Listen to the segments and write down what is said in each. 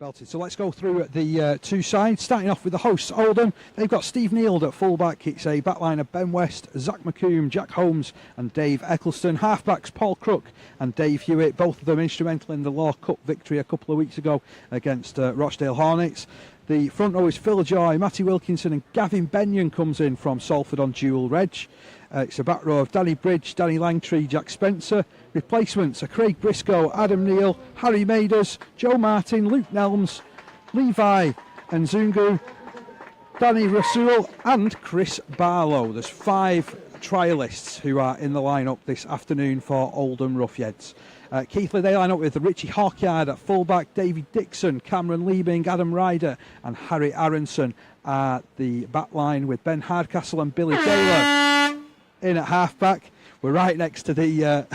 Belted. So let's go through the two sides, starting off with the hosts, Oldham. They've got Steve Neild at fullback. It's a backline of Ben West, Zach McComb, Jack Holmes and Dave Eccleston. Halfbacks, Paul Crook and Dave Hewitt, both of them instrumental in the Law Cup victory a couple of weeks ago against Rochdale Hornets. The front row is Phil Joy, Matty Wilkinson and Gavin Benyon comes in from Salford on dual reg. It's a back row of Danny Bridge, Danny Langtree, Jack Spencer. Replacements are Craig Briscoe, Adam Neal, Harry Maders, Joe Martin, Luke Nelms, Levi and Zungu, Danny Rasul and Chris Barlow. There's 5 trialists who are in the lineup this afternoon for Oldham Roughheads. Keighley, they line up with Richie Hawkyard at fullback, David Dixon, Cameron Liebing, Adam Ryder and Harry Aronson at the back line with Ben Hardcastle and Billy Taylor in at halfback. We're right next to the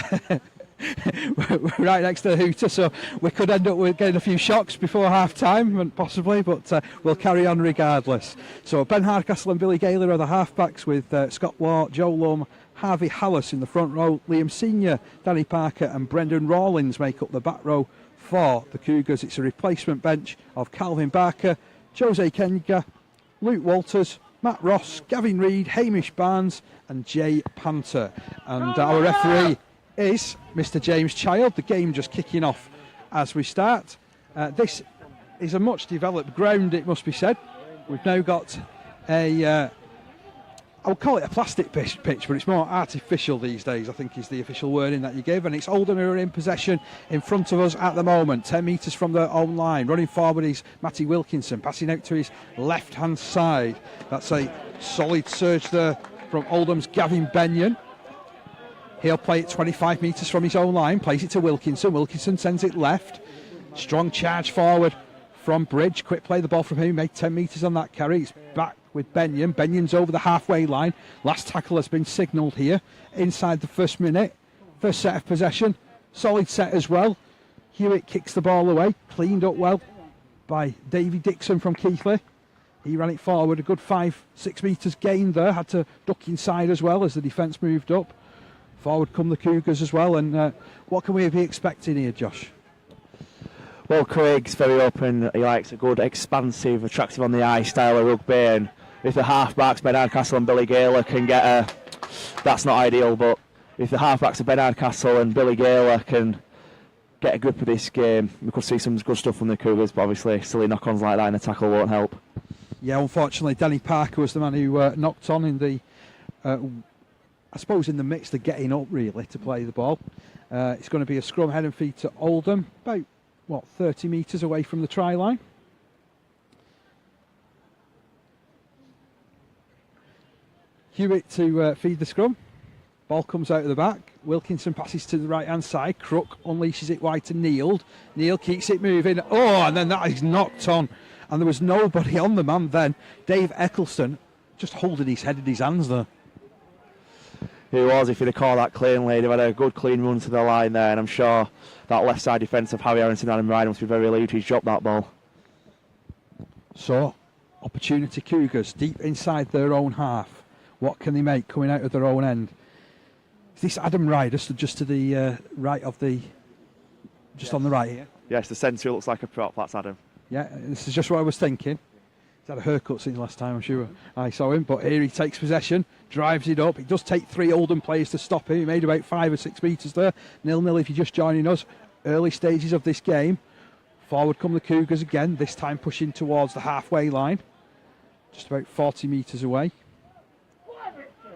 we're right next to the hooter, so we could end up with getting a few shocks before half time, possibly, but we'll carry on regardless. So Ben Hardcastle and Billy Gaylor are the halfbacks with Scott Waugh, Joe Lum, Harvey Hallis in the front row. Liam Senior, Danny Parker and Brendan Rawlins make up the back row for the Cougars. It's a replacement bench of Calvin Barker, Jose Kenga, Luke Walters, Matt Ross, Gavin Reid, Hamish Barnes and Jay Panter. And our referee is Mr. James Child. The game just kicking off as we start. This is a much developed ground, it must be said. We've now got a I would call it a plastic pitch, but it's more artificial these days, I think is the official wording that you give. And it's Oldham who are in possession in front of us at the moment, 10 metres from their own line. Running forward is Matty Wilkinson, passing out to his left-hand side. That's a solid surge there from Oldham's Gavin Benyon. He'll play it 25 metres from his own line, plays it to Wilkinson. Wilkinson sends it left. Strong charge forward from Bridge. Quick play the ball from him, made 10 metres on that carry. It's back with Benyon. Benyon's over the halfway line. Last tackle has been signalled here inside the first minute. First set of possession. Solid set as well. Hewitt kicks the ball away. Cleaned up well by Davy Dixon from Keighley. He ran it forward. A good 5-6 metres gained there. Had to duck inside as well as the defence moved up. Forward come the Cougars as well. And what can we be expecting here, Josh? Well, Craig's very open. He likes a good, expansive, attractive on the eye style of rugby. And if the halfbacks, Ben Hardcastle and Billy Gaylor, can get that's not ideal, but if the halfbacks of Ben Hardcastle and Billy Gaylor can get a grip of this game, we could see some good stuff from the Cougars, but obviously silly knock-ons like that in a tackle won't help. Yeah, unfortunately, Danny Parker was the man who knocked on in the, I suppose, in the mix of getting up, really, to play the ball. It's going to be a scrum head and feet to Oldham, about 30 metres away from the try line. Hewitt to feed the scrum. Ball comes out of the back. Wilkinson passes to the right hand side. Crook unleashes it wide to Neild. Neild keeps it moving. Oh, and then that is knocked on. And there was nobody on the man then. Dave Eccleston just holding his head in his hands there. He was, if he'd have called that cleanly. They've had a good clean run to the line there, and I'm sure that left side defence of Harry Aronson and Adam Ryder must be very relieved he's dropped that ball. So, opportunity Cougars deep inside their own half. What can they make coming out of their own end? Is this Adam Ryder stood just to the right of the... Just on the right here? Yes, the centre looks like a prop, that's Adam. Yeah, this is just what I was thinking. He's had a haircut since last time, I'm sure I saw him. But here he takes possession, drives it up. It does take 3 Oldham players to stop him. He made about 5 or 6 metres there. 0-0 if you're just joining us. Early stages of this game. Forward come the Cougars again, this time pushing towards the halfway line. Just about 40 metres away.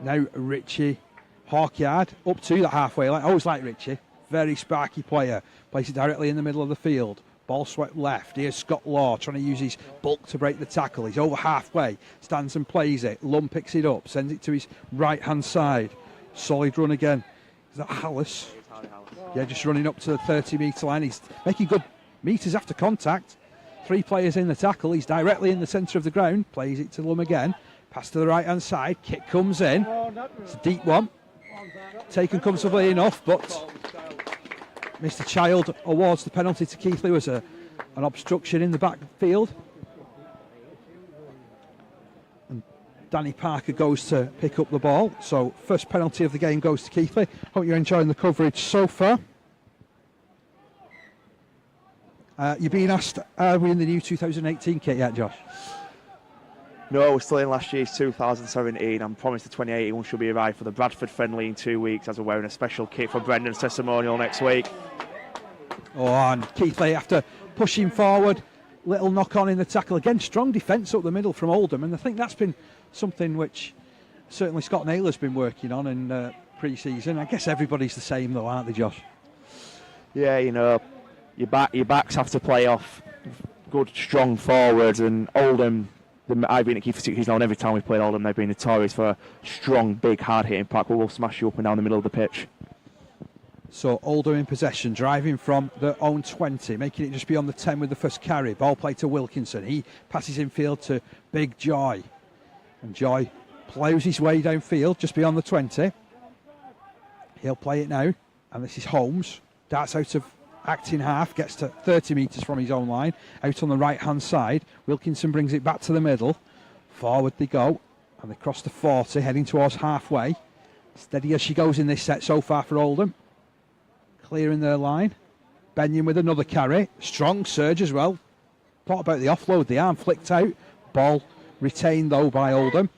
Now Richie Hawkyard up to the halfway line. I always like Richie. Very sparky player. Plays it directly in the middle of the field. Ball swept left. Here's Scott Law trying to use his bulk to break the tackle. He's over halfway. Stands and plays it. Lum picks it up. Sends it to his right-hand side. Solid run again. Is that Hallis? Yeah, just running up to the 30-metre line. He's making good metres after contact. 3 players in the tackle. He's directly in the centre of the ground. Plays it to Lum again. Pass to the right-hand side. Kick comes in. It's a deep one. Taken comfortably enough, but Mr. Child awards the penalty to Keighley. There was an obstruction in the backfield. And Danny Parker goes to pick up the ball. So first penalty of the game goes to Keighley. Hope you're enjoying the coverage so far. You're being asked, are we in the new 2018 kit yet, Josh? No, we're still in last year's 2017. I'm promised the 2018 one should be arrived for the Bradford friendly in 2 weeks, as we're wearing a special kit for Brendan's testimonial next week. Oh, and Keighley, after pushing forward, little knock on in the tackle. Again, strong defence up the middle from Oldham, and I think that's been something which certainly Scott Naylor's been working on in pre-season. I guess everybody's the same though, aren't they, Josh? Yeah, you know, your backs have to play off good, strong forwards, and Oldham, I've been at Keighley for 6 years now, and every time we've played Oldham, they've been notorious for a strong, big, hard-hitting pack who will smash you up and down the middle of the pitch. So Oldham in possession, driving from their own 20, making it just beyond the 10 with the first carry. Ball played to Wilkinson. He passes infield to Big Joy. And Joy ploughs his way downfield, just beyond the 20. He'll play it now. And this is Holmes. Darts out of acting half, gets to 30 metres from his own line. Out on the right-hand side. Wilkinson brings it back to the middle. Forward they go. And they cross the 40, heading towards halfway. Steady as she goes in this set so far for Oldham. Clearing their line. Benyon with another carry. Strong surge as well. Thought about the offload. The arm flicked out. Ball retained though by Oldham.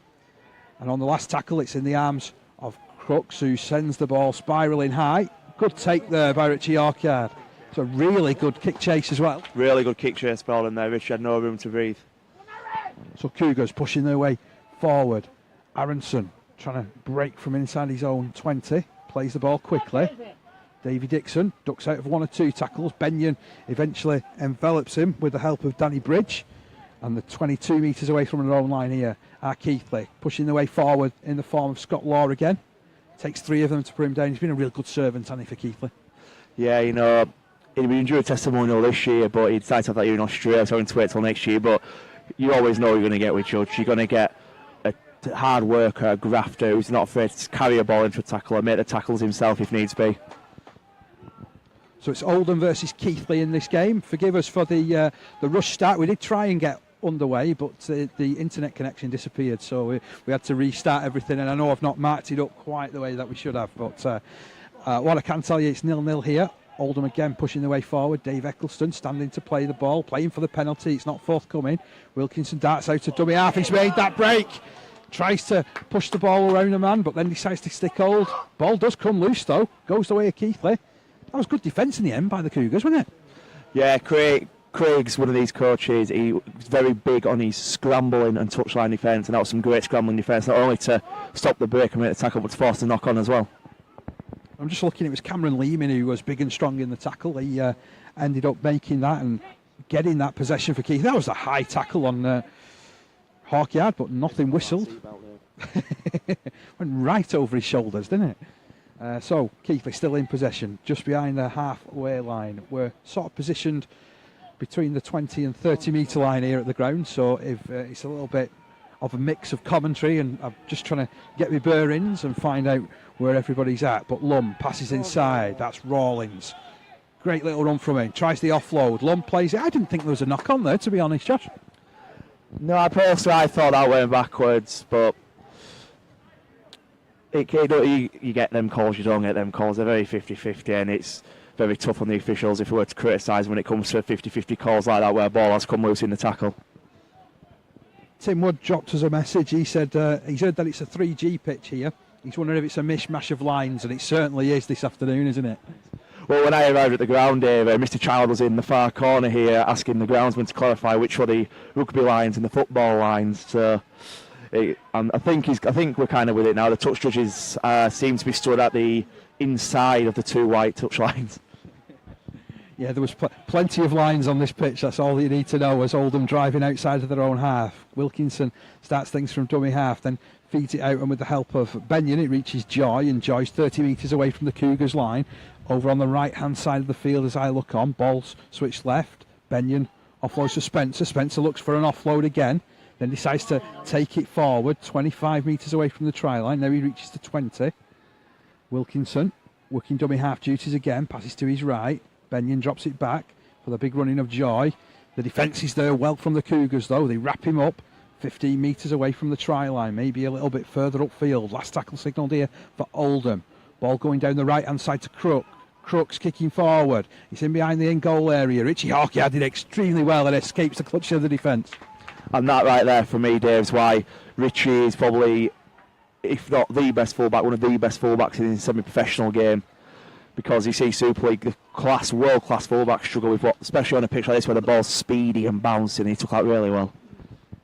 And on the last tackle, it's in the arms of Crooks, who sends the ball spiralling high. Good take there by Richie Orchard. It's a really good kick chase as well. Really good kick chase ball in there. Richie had no room to breathe. So Cougars pushing their way forward. Aronson trying to break from inside his own 20. Plays the ball quickly. Davy Dixon ducks out of one or two tackles. Benyon eventually envelops him with the help of Danny Bridge. And the 22 metres away from their own line here are Keighley, pushing their way forward in the form of Scott Law again. Takes 3 of them to put him down. He's been a real good servant, hasn't he, for Keighley? Yeah, you know, he'd been enjoying a testimonial this year, but he decided to have that year in Australia, so I'm going to wait till next year. But you always know you're going to get with Judge. You're going to get a hard worker, a grafter who's not afraid to carry a ball into a tackle and make the tackles himself if needs be. So it's Oldham versus Keighley in this game. Forgive us for the rush start. We did try and get underway, but the internet connection disappeared, so we had to restart everything. And I know I've not marked it up quite the way that we should have, but what I can tell you, it's 0-0 here. Oldham again pushing their way forward. Dave Eccleston standing to play the ball, playing for the penalty. It's not forthcoming. Wilkinson darts out to dummy half. He's made that break. Tries to push the ball around a man, but then decides to stick hold. Ball does come loose though. Goes the way of Keighley. That was good defence in the end by the Cougars, wasn't it? Yeah, Craig's one of these coaches. He's very big on his scrambling and touchline defence, and that was some great scrambling defence, not only to stop the break and make the tackle, but to force the knock on as well. I'm just looking, it was Cameron Lehman who was big and strong in the tackle. He ended up making that and getting that possession for Keith. That was a high tackle on Hawkyard, but nothing whistled. Went right over his shoulders, didn't it? So Keith is still in possession, just behind the halfway line. We're sort of positioned between the 20 and 30 metre line here at the ground, so if it's a little bit of a mix of commentary, and I'm just trying to get my bearings and find out where everybody's at. But Lum passes inside. That's Rawlings. Great little run from him. Tries the offload. Lum plays it. I didn't think there was a knock on there, to be honest, Josh. No, I thought that went backwards, but you get them calls, you don't get them calls. They're very 50-50, and it's very tough on the officials if we were to criticise when it comes to 50-50 calls like that where a ball has come loose in the tackle. Tim Wood dropped us a message. He said he's heard that it's a 3G pitch here. He's wondering if it's a mishmash of lines, and it certainly is this afternoon, isn't it? Well, when I arrived at the ground, Dave, Mr. Child was in the far corner here asking the groundsman to clarify which were the rugby lines and the football lines. So, and I think we're kind of with it now. The touch judges seem to be stood at the inside of the 2 white touch lines. Yeah, there was plenty of lines on this pitch. That's all you need to know. As Oldham driving outside of their own half. Wilkinson starts things from dummy half, then feeds it out, and with the help of Benyon, it reaches Joy, and Joy's 30 metres away from the Cougars line. Over on the right-hand side of the field as I look on. Ball's switched left. Benyon offloads to Spencer. Spencer looks for an offload again, then decides to take it forward, 25 metres away from the try line. Now he reaches to 20. Wilkinson, working dummy half duties again, passes to his right. Benyon drops it back for the big running of Joy. The defence is there well from the Cougars though. They wrap him up 15 metres away from the try line, maybe a little bit further upfield. Last tackle signalled here for Oldham. Ball going down the right hand side to Crook. Crooks kicking forward. He's in behind the in-goal area. Richie Hawkeye did extremely well and escapes the clutch of the defence. And that right there for me, Dave, is why Richie is probably, if not the best fullback, one of the best fullbacks in a semi-professional game. Because you see Super League, the world-class fullbacks struggle with what, especially on a pitch like this where the ball's speedy and bouncing. He took that really well.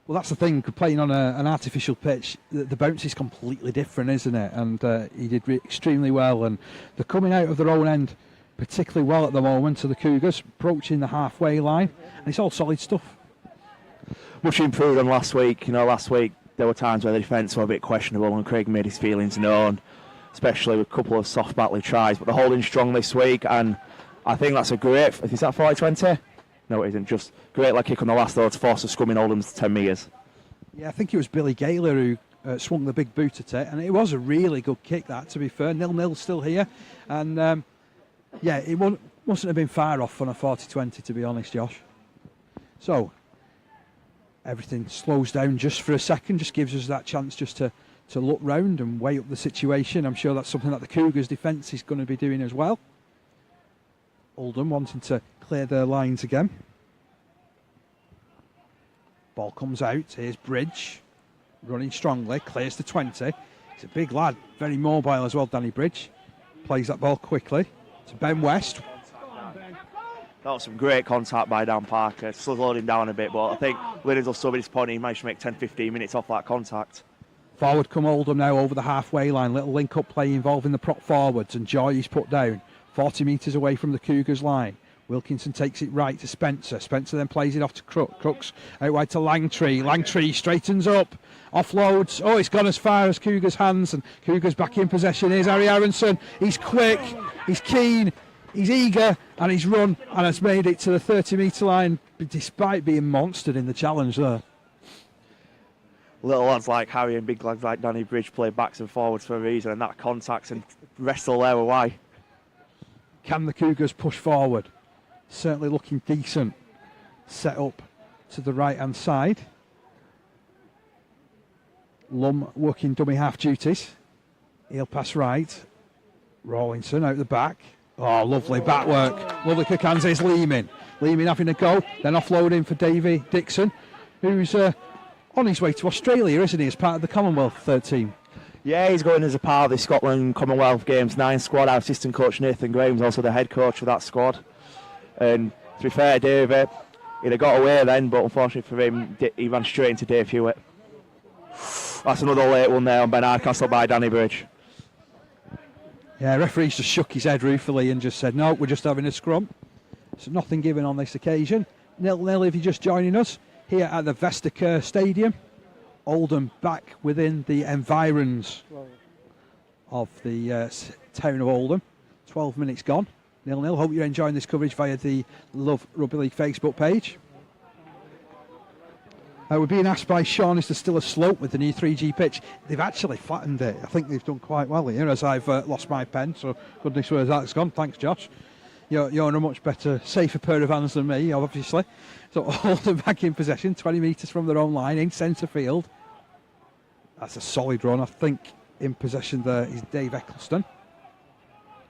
Well, that's the thing, playing on an artificial pitch, the bounce is completely different, isn't it? And he did extremely well, and they're coming out of their own end particularly well at the moment to the Cougars, approaching the halfway line, and it's all solid stuff. Much improved on last week. Last week there were times where the defence were a bit questionable and Craig made his feelings known, especially with a couple of soft battling tries, but they're holding strong this week, and I think that's a great, is that 40-20? No, it isn't. Just great leg kick on the last throw to force a scrum in Oldham's 10 metres. Yeah, I think it was Billy Gaylor who swung the big boot at it, and it was a really good kick, that, to be fair. 0-0 still here, and it mustn't have been far off on a 40-20, to be honest, Josh. So, everything slows down just for a second, just gives us that chance just to look round and weigh up the situation. I'm sure that's something that the Cougars' defence is going to be doing as well. Oldham wanting to clear their lines again. Ball comes out. Here's Bridge running strongly, clears the 20. He's a big lad, very mobile as well, Danny Bridge. Plays that ball quickly to Ben West. That was some great contact by Dan Parker. Slowed him down a bit, but I think Linners will still be disappointed. He managed to make 10-15 minutes off that contact. Forward come Oldham now over the halfway line. Little link-up play involving the prop forwards, and Joy is put down 40 metres away from the Cougars line. Wilkinson takes it right to Spencer. Spencer then plays it off to Crooks. Out wide to Langtree. Langtree straightens up. Offloads. Oh, it's gone as far as Cougars' hands. And Cougars back in possession. Here's Harry Aronson. He's quick. He's keen. He's eager. And he's run and has made it to the 30-metre line despite being monstered in the challenge there. Little lads like Harry and big lads like Danny Bridge play backs and forwards for a reason. And that contacts and wrestle there were why. Can the Cougars push forward? Certainly looking decent. Set up to the right-hand side. Lum working dummy half duties. He'll pass right. Rawlinson out the back. Oh, lovely back work. Lovely Kakanze's Leeman. Leeman having a go. Then offloading for Davy Dixon, who's on his way to Australia, isn't he, as part of the Commonwealth team? Yeah, he's going as a part of the Scotland Commonwealth Games 9 squad. Our assistant coach Nathan Graham's also the head coach of that squad. And to be fair to Dave, he'd have got away then, but unfortunately for him, he ran straight into Dave Hewitt. That's another late one there on Ben Hardcastle by Danny Bridge. Yeah, referee's just shook his head ruefully and just said, no, we're just having a scrum. So nothing given on this occasion. 0-0 if you're just joining us here at the Vestacare Stadium. Oldham back within the environs of the town of Oldham. 12 minutes gone. 0-0. Hope you're enjoying this coverage via the Love Rugby League Facebook page. We're being asked by Sean, is there still a slope with the new 3G pitch? They've actually flattened it. I think they've done quite well here as I've lost my pen. So goodness where that's gone. Thanks, Josh. You're in a much better, safer pair of hands than me, obviously. So Oldham back in possession, 20 metres from their own line, in centre field. That's a solid run. I think in possession there is Dave Eccleston.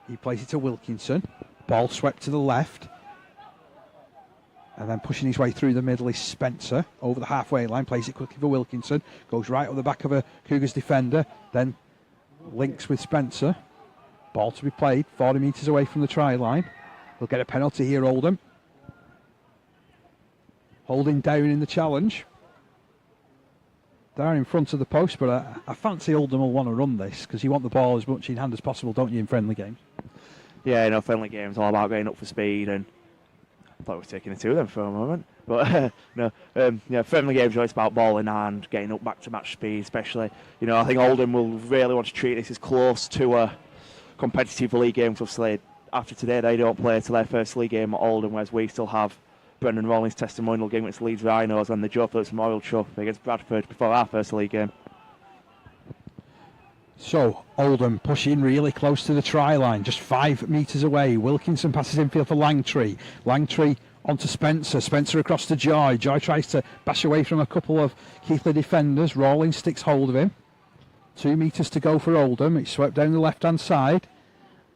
He plays it to Wilkinson. Ball swept to the left. And then pushing his way through the middle is Spencer. Over the halfway line, plays it quickly for Wilkinson. Goes right up the back of a Cougars defender. Then links with Spencer. Ball to be played 40 metres away from the try line. We'll get a penalty here, Oldham. Holding down in the challenge. They're in front of the post, but I fancy Oldham will want to run this because you want the ball as much in hand as possible, don't you, in friendly games? Yeah, friendly games all about getting up for speed, and I thought we were taking it to them for a moment. But friendly games are always about ball in hand, getting up back to match speed, especially. I think Oldham will really want to treat this as close to a competitive league game. Obviously, after today, they don't play till their first league game at Oldham, whereas we still have Brendan Rawlings' testimonial game against Leeds Rhinos and the Joe Phillips Memorial Trophy against Bradford before our first league game. So, Oldham pushing really close to the try line, just 5 metres away. Wilkinson passes infield for Langtree. Langtree onto Spencer. Spencer across to Joy. Joy tries to bash away from a couple of Keighley defenders. Rawlings sticks hold of him. 2 metres to go for Oldham. It's swept down the left-hand side.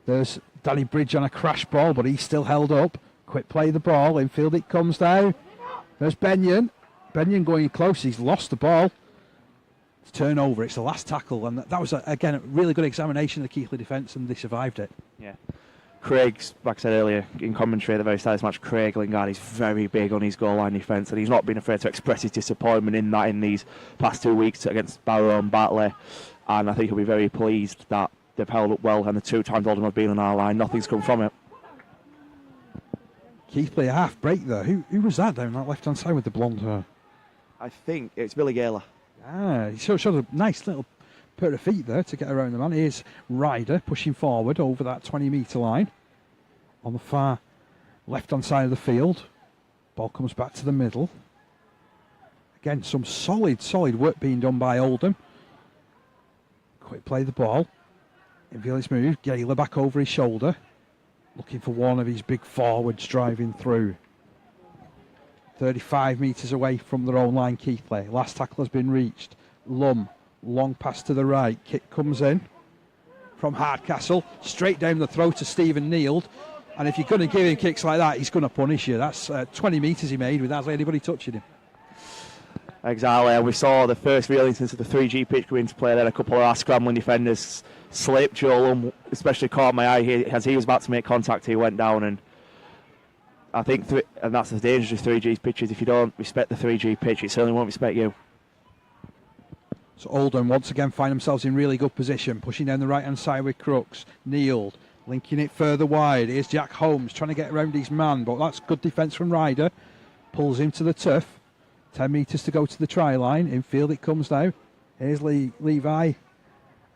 There's Danny Bridge on a crash ball, but he's still held up. Quick play the ball, infield it comes down. There's Benyon. Benyon going close, he's lost the ball. It's turnover, it's the last tackle, and that was, again, a really good examination of the Keighley defence, and they survived it. Yeah. Craig's, like I said earlier in commentary at the very start of this match, Craig Lingard is very big on his goal line defence, and he's not been afraid to express his disappointment in that in these past 2 weeks against Barrow and Batley, and I think he'll be very pleased that they've held up well, and the 2 times Oldham have been on our line, nothing's come from it. Keighley a half break there. Who was that down that left hand side with the blonde hair? I think it's Billy Gaylor. He showed a nice little pair of feet there to get around the man. Here's Ryder pushing forward over that 20-metre line on the far left hand side of the field. Ball comes back to the middle. Again, some solid work being done by Oldham. Quick play the ball. Infield its move. Gaylor back over his shoulder. Looking for one of his big forwards driving through. 35 metres away from their own line, Keighley. Last tackle has been reached. Lum, long pass to the right. Kick comes in from Hardcastle. Straight down the throat to Stephen Neild. And if you're going to give him kicks like that, he's going to punish you. That's 20 metres he made without anybody touching him. Exactly, and we saw the first real instance of the 3G pitch come into play. Then a couple of our scrambling defenders slipped. Joel especially caught my eye here as he was about to make contact. He went down, and I think, and that's the danger of 3G's pitches. If you don't respect the 3G pitch, it certainly won't respect you. So Oldham once again find themselves in really good position, pushing down the right hand side with Crooks. Neild linking it further wide. Here's Jack Holmes trying to get around his man, but that's good defence from Ryder. Pulls him to the turf. 10 metres to go to the try line. Infield it comes now. Here's Levi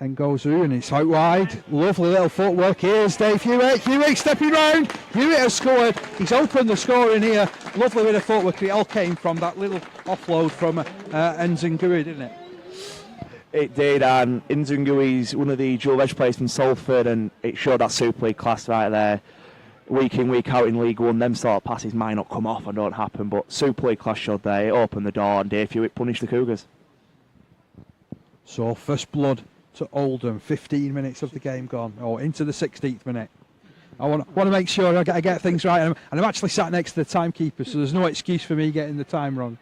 and goes through, and it's out wide. Lovely little footwork. Here's Dave Hewitt. Hewitt stepping round. Hewitt has scored. He's opened the scoring here. Lovely bit of footwork. It all came from that little offload from Nzungui, didn't it? It did, and Nzungui's one of the dual edge players from Salford, and it showed that Super League class right there. Week in, week out in League One, them sort of passes might not come off and don't happen, but Super League class showed there. It opened the door, and Dave Hewitt punished the Cougars. So first blood to Oldham. 15 minutes of the game gone, or into the 16th minute. I want to make sure I get things right, and I'm actually sat next to the timekeeper, so there's no excuse for me getting the time wrong.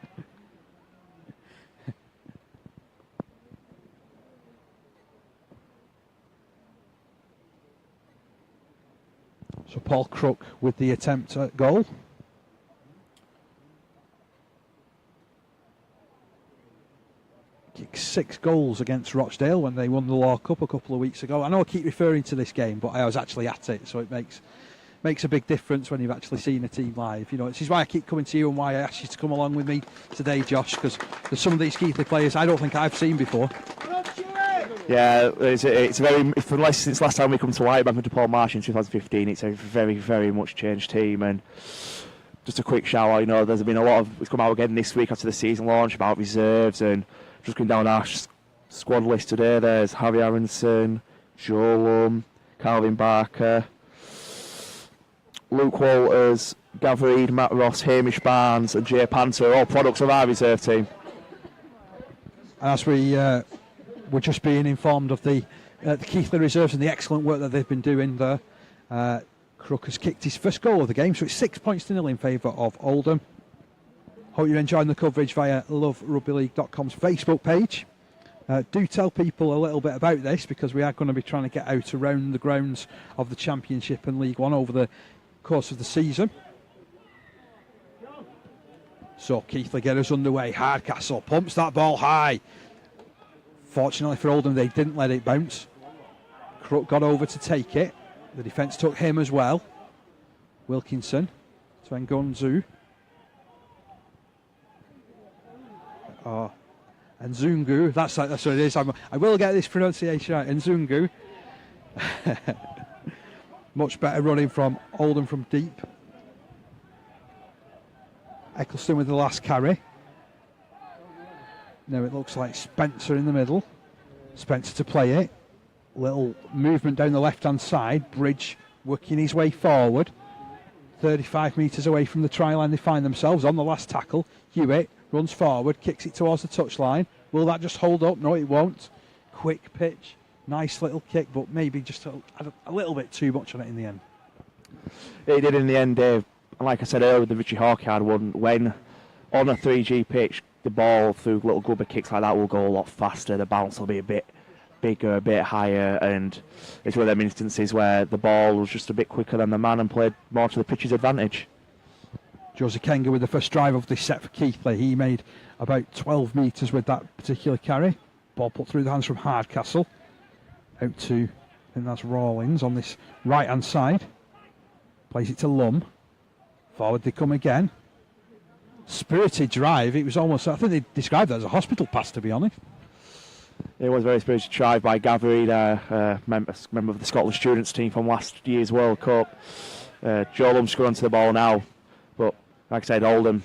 So Paul Crook with the attempt at goal. Kicked 6 goals against Rochdale when they won the Law Cup a couple of weeks ago. I know I keep referring to this game, but I was actually at it, so it makes a big difference when you've actually seen a team live. You know, this is why I keep coming to you and why I asked you to come along with me today, Josh, because there's some of these Keighley players I don't think I've seen before. Yeah, it's very, since last time we come to Whitebank under Paul Marsh in 2015, it's a very, very much changed team. And just a quick shout out, you know, there's been a lot of, it's come out again this week after the season launch about reserves, and just going down our squad list today, there's Harry Aronson, Joel Calvin Barker, Luke Walters, Gav Reed, Matt Ross, Hamish Barnes and Jay Panther, all products of our reserve team. And as we're just being informed of the Keighley reserves and the excellent work that they've been doing there. Crook has kicked his first goal of the game, so it's 6 points to 0 in favour of Oldham. Hope you're enjoying the coverage via loverugbyleague.com's Facebook page. Do tell people a little bit about this, because we are going to be trying to get out around the grounds of the Championship and League One over the course of the season. So Keighley get us underway. Hardcastle pumps that ball high. Fortunately for Oldham, they didn't let it bounce. Crook got over to take it. The defence took him as well. Wilkinson to Ngonzu. And Zungu, that's what it is. I will get this pronunciation right. And Zungu. Much better running from Oldham from deep. Eccleston with the last carry. Now it looks like Spencer in the middle. Spencer to play it. Little movement down the left-hand side. Bridge working his way forward. 35 metres away from the try line they find themselves on the last tackle. Hewitt runs forward, kicks it towards the touchline. Will that just hold up? No, it won't. Quick pitch Nice little kick, but maybe just a little bit too much on it in the end. It did in the end, Dave. And like I said earlier, the Richie Hawkyard one, when on a 3G pitch, the ball through little grubber kicks like that will go a lot faster. The bounce will be a bit bigger, a bit higher, and it's one of them instances where the ball was just a bit quicker than the man and played more to the pitch's advantage. Josie Kenga with the first drive of this set for Keighley. He made about 12 metres with that particular carry. Ball put through the hands from Hardcastle. Out to, I think that's Rawlins on this right-hand side. Plays it to Lum. Forward they come again. Spirited drive. It was almost, I think they described that as a hospital pass, to be honest. It was a very spirited drive by Gavery, member of the Scotland students team from last year's World Cup. Joe Lum's going onto the ball now, but like I said, Oldham,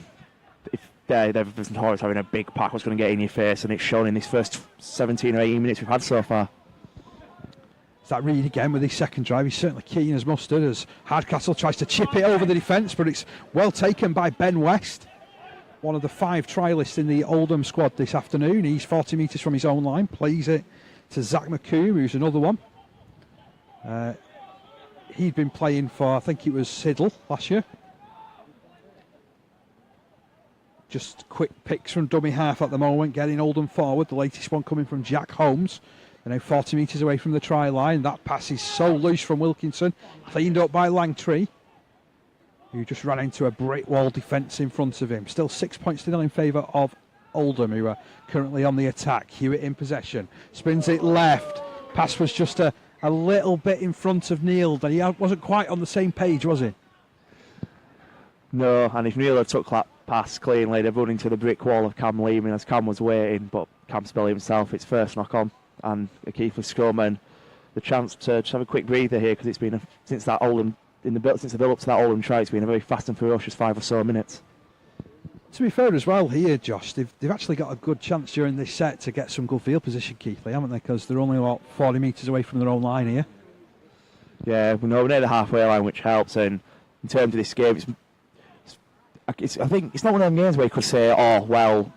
if they're notorious having a big pack, what's going to get in your face, and it's shown in these first 17 or 18 minutes we've had so far. It's that Reid again with his second drive. He's certainly keen as mustard as Hardcastle tries to chip it over the defence, but it's well taken by Ben West, one of the 5 trialists in the Oldham squad this afternoon. He's 40 metres from his own line, plays it to Zach McComb, who's another one. He'd been playing for, I think it was Siddle last year. Just quick picks from dummy half at the moment, getting Oldham forward. The latest one coming from Jack Holmes. They're now 40 metres away from the try line. That pass is so loose from Wilkinson, cleaned up by Langtree, who just ran into a brick wall defence in front of him. Still 6 points to 0 in favour of Oldham, who are currently on the attack. Hewitt in possession, spins it left. Pass was just a little bit in front of Neil, but he wasn't quite on the same page, was he? No, and if Neil had took that pass cleanly, they'd run into the brick wall of Cam Lehman as Cam was waiting, but Cam spilled himself. It's first knock on, and a Keighley scrum, and the chance to just have a quick breather here, because it's been since the build up to that Oldham try, it's been a very fast and ferocious 5 or so minutes. To be fair as well here, Josh, they've actually got a good chance during this set to get some good field position, Keighley, haven't they? Because they're only about 40 metres away from their own line here. Yeah, we're near the halfway line, which helps. And in terms of this game, I think it's not one of them games where you could say, oh, well,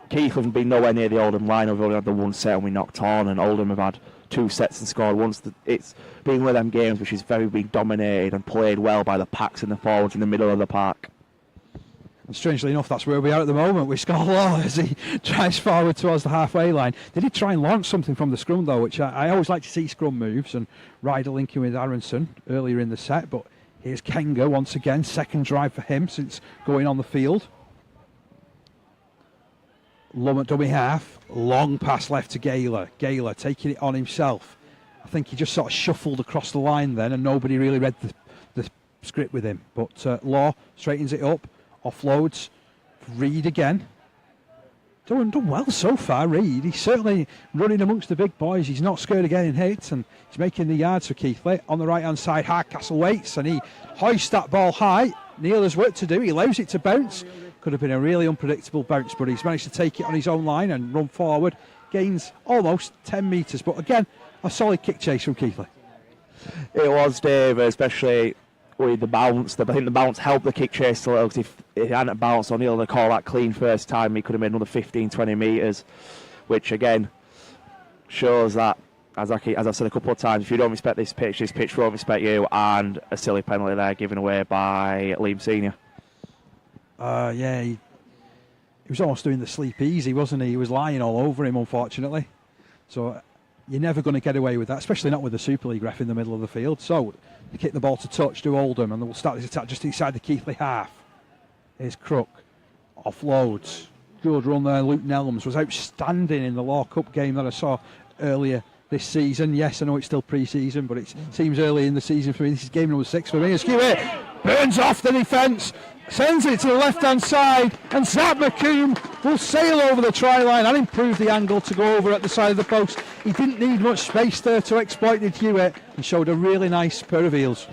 Keighley have been nowhere near the Oldham line. We've only had the one set and we knocked on, and Oldham have had 2 sets and scored once. It's been one of them games which has very been dominated and played well by the packs and the forwards in the middle of the park. And strangely enough, that's where we are at the moment with Scott Law as he drives forward towards the halfway line. They did try and launch something from the scrum, though, which I always like to see scrum moves, and Ryder linking with Aronson earlier in the set. But here's Kenga once again, second drive for him since going on the field. Lum at dummy half, long pass left to Gaylor. Gaylor taking it on himself. I think he just sort of shuffled across the line then, and nobody really read the script with him. But Law straightens it up. Offloads. Reid again. Done well so far, Reid. He's certainly running amongst the big boys. He's not scared of getting hit, and he's making the yards for Keighley. On the right-hand side, Hardcastle waits, and he hoists that ball high. Neil has work to do. He allows it to bounce. Could have been a really unpredictable bounce, but he's managed to take it on his own line and run forward. Gains almost 10 metres, but again, a solid kick chase from Keighley. It was, Dave, especially with the bounce. I think the bounce helped the kick chase a little, because if it hadn't bounced on Neil to call that clean first time, he could have made another 15-20 metres, which again shows that, as I've said a couple of times, if you don't respect this pitch won't respect you, and a silly penalty there given away by Liam Senior. Yeah, he was almost doing the sleep easy, wasn't he? He was lying all over him, unfortunately. So you're never going to get away with that, especially not with the Super League ref in the middle of the field. So they kick the ball to touch to Oldham, and they'll start this attack just inside the Keighley half. Here's Crook. Offloads. Good run there. Luke Nelms was outstanding in the Law Cup game that I saw earlier this season. Yes, I know it's still pre-season, but it seems early in the season for me. This is game number 6 for me. Hewitt burns off the defence, sends it to the left-hand side, and Zach McComb will sail over the try line and improve the angle to go over at the side of the post. He didn't need much space there to exploit, did Hewitt, and showed a really nice pair of heels.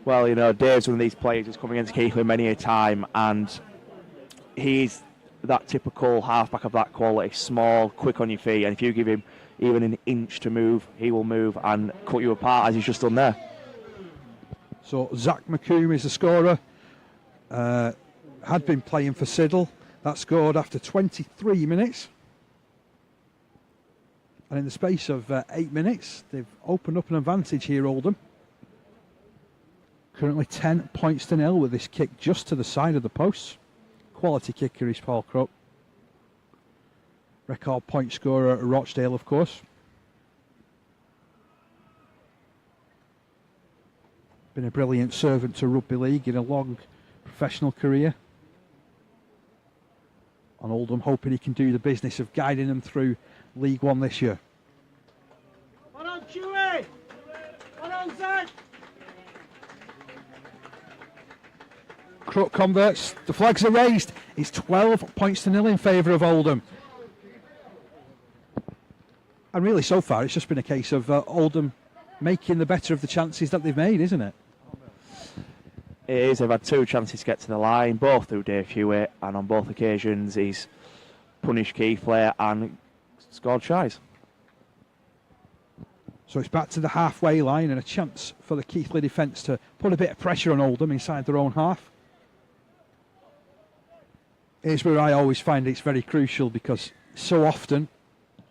Well, you know, Dave's one of these players who's come against Keighley many a time, and he's that typical halfback of that quality, small, quick on your feet, and if you give him even an inch to move, he will move and cut you apart, as he's just done there. So Zach McComb is the scorer. Had been playing for Siddle. That scored after 23 minutes. And in the space of 8 minutes, they've opened up an advantage here, Oldham. Currently 10 points to nil with this kick just to the side of the post. Quality kicker is Paul Crook. Record point scorer at Rochdale, of course. Been a brilliant servant to rugby league in a long professional career. And Oldham hoping he can do the business of guiding them through League One this year. One on Chewy! One on Zach! Crook converts, the flags are raised. It's 12 points to nil in favour of Oldham. And really so far it's just been a case of Oldham making the better of the chances that they've made, isn't it? It is. They've had 2 chances to get to the line, both through Dave Hewitt, and on both occasions he's punished Keighley and scored tries. So it's back to the halfway line and a chance for the Keighley defence to put a bit of pressure on Oldham inside their own half. Here's where I always find it's very crucial, because so often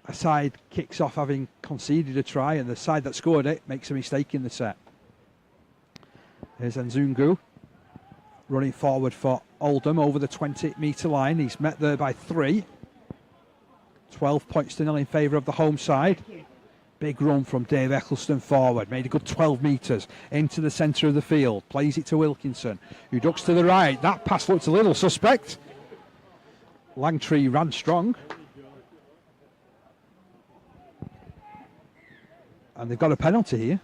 a side kicks off having conceded a try and the side that scored it makes a mistake in the set. Here's Nzungu running forward for Oldham over the 20-metre line. He's met there by 3. 12 points to nil in favour of the home side. Big run from Dave Eccleston forward. Made a good 12 metres into the centre of the field. Plays it to Wilkinson, who ducks to the right. That pass looked a little suspect. Langtree ran strong. And they've got a penalty here.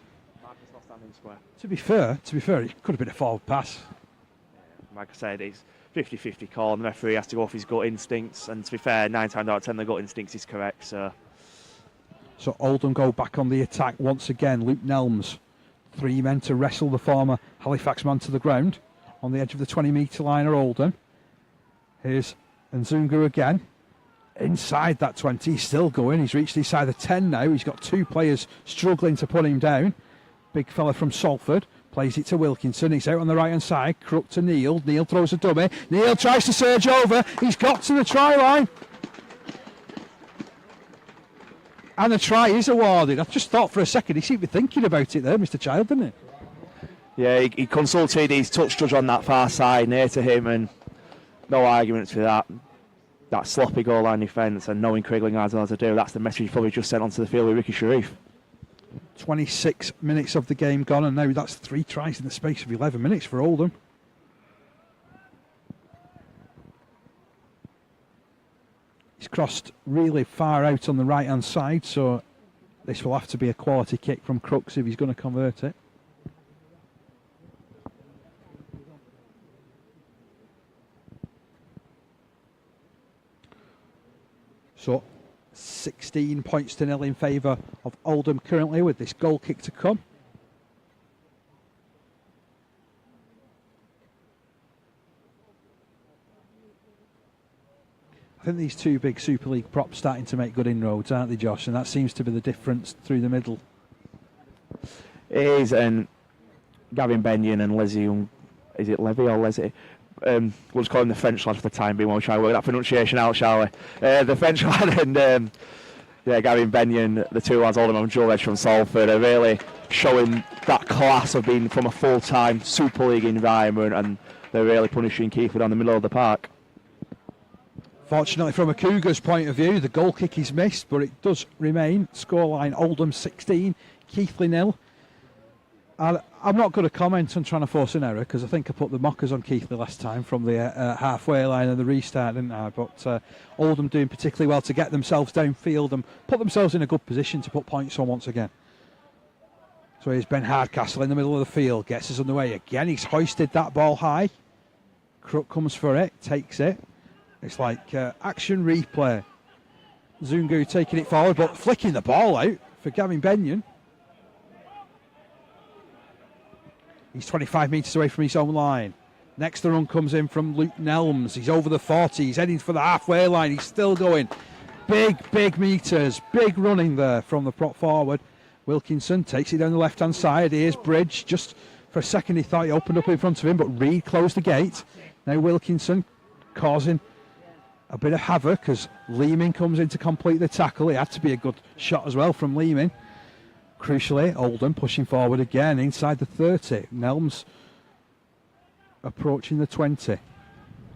To be fair, it could have been a forward pass. Like I said, it's 50-50 call, and the referee has to go off his gut instincts. And to be fair, 9 times out of 10, the gut instincts is correct. So Oldham go back on the attack once again. Luke Nelms, 3 men to wrestle the former Halifax man to the ground on the edge of the 20-metre line are Oldham. Here's Nzungu again. Inside that 20, he's still going. He's reached inside the 10 now. He's got 2 players struggling to put him down. Big fella from Salford plays it to Wilkinson. He's out on the right hand side. Crook to Neil. Neil throws a dummy. Neil tries to surge over. He's got to the try line. And the try is awarded. I just thought for a second he seemed to be thinking about it there, Mr. Child, didn't he? yeah, he consulted his touch judge on that far side near to him, and no arguments with that. That sloppy goal line defence, and knowing Craig Lingard as well as I do, that's the message he probably just sent onto the field with Ricky Sharif. 26 minutes of the game gone, and now that's 3 tries in the space of 11 minutes for Oldham. He's crossed really far out on the right hand side, so this will have to be a quality kick from Crooks if he's going to convert it. So 16 points to nil in favour of Oldham currently, with this goal kick to come. I think these 2 big Super League props starting to make good inroads, aren't they, Josh? And that seems to be the difference through the middle. It is, and Gavin Benyon and Leslie, is it Levy or Leslie? We'll just call him the French lad for the time being. We'll try to work that pronunciation out, shall we? The French lad and Gavin Benyon, the 2 lads, Oldham and Joe Edge from Salford, are really showing that class of being from a full-time Super League environment, and they're really punishing Keighley down the middle of the park. Fortunately, from a Cougars point of view, the goal kick is missed, but it does remain. Scoreline: Oldham 16, Keighley 0. And I'm not going to comment on trying to force an error, because I think I put the mockers on Keighley last time from the halfway line and the restart, didn't I? But Oldham doing particularly well to get themselves downfield and put themselves in a good position to put points on once again. So here's Ben Hardcastle in the middle of the field, gets us underway again. He's hoisted that ball high. Crook comes for it, takes it. It's like action replay. Zungu taking it forward, but flicking the ball out for Gavin Benyon. He's 25 metres away from his own line. Next the run comes in from Luke Nelms. He's over the 40. He's heading for the halfway line. He's still going. Big metres. Big running there from the prop forward. Wilkinson takes it down the left-hand side. Here's Bridge. Just for a second he thought he opened up in front of him, but Reed closed the gate. Now Wilkinson causing a bit of havoc as Leeming comes in to complete the tackle. It had to be a good shot as well from Leeming. Crucially, Oldham pushing forward again inside the 30. Nelms approaching the 20.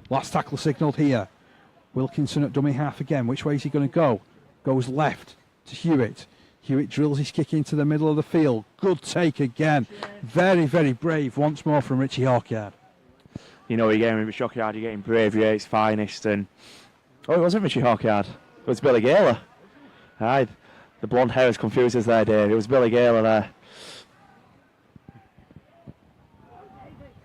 Last tackle signalled here. Wilkinson at dummy half again. Which way is he going to go? Goes left to Hewitt. Hewitt drills his kick into the middle of the field. Good take again. Very, very brave once more from Richie Hawkyard. You know, you're getting Richie Hawkyard, you're getting bravery at its finest. And it wasn't Richie Hawkyard. It was Billy Gaylor. Aye, the blonde hair has confused us there, Dave. It was Billy Gaylor there.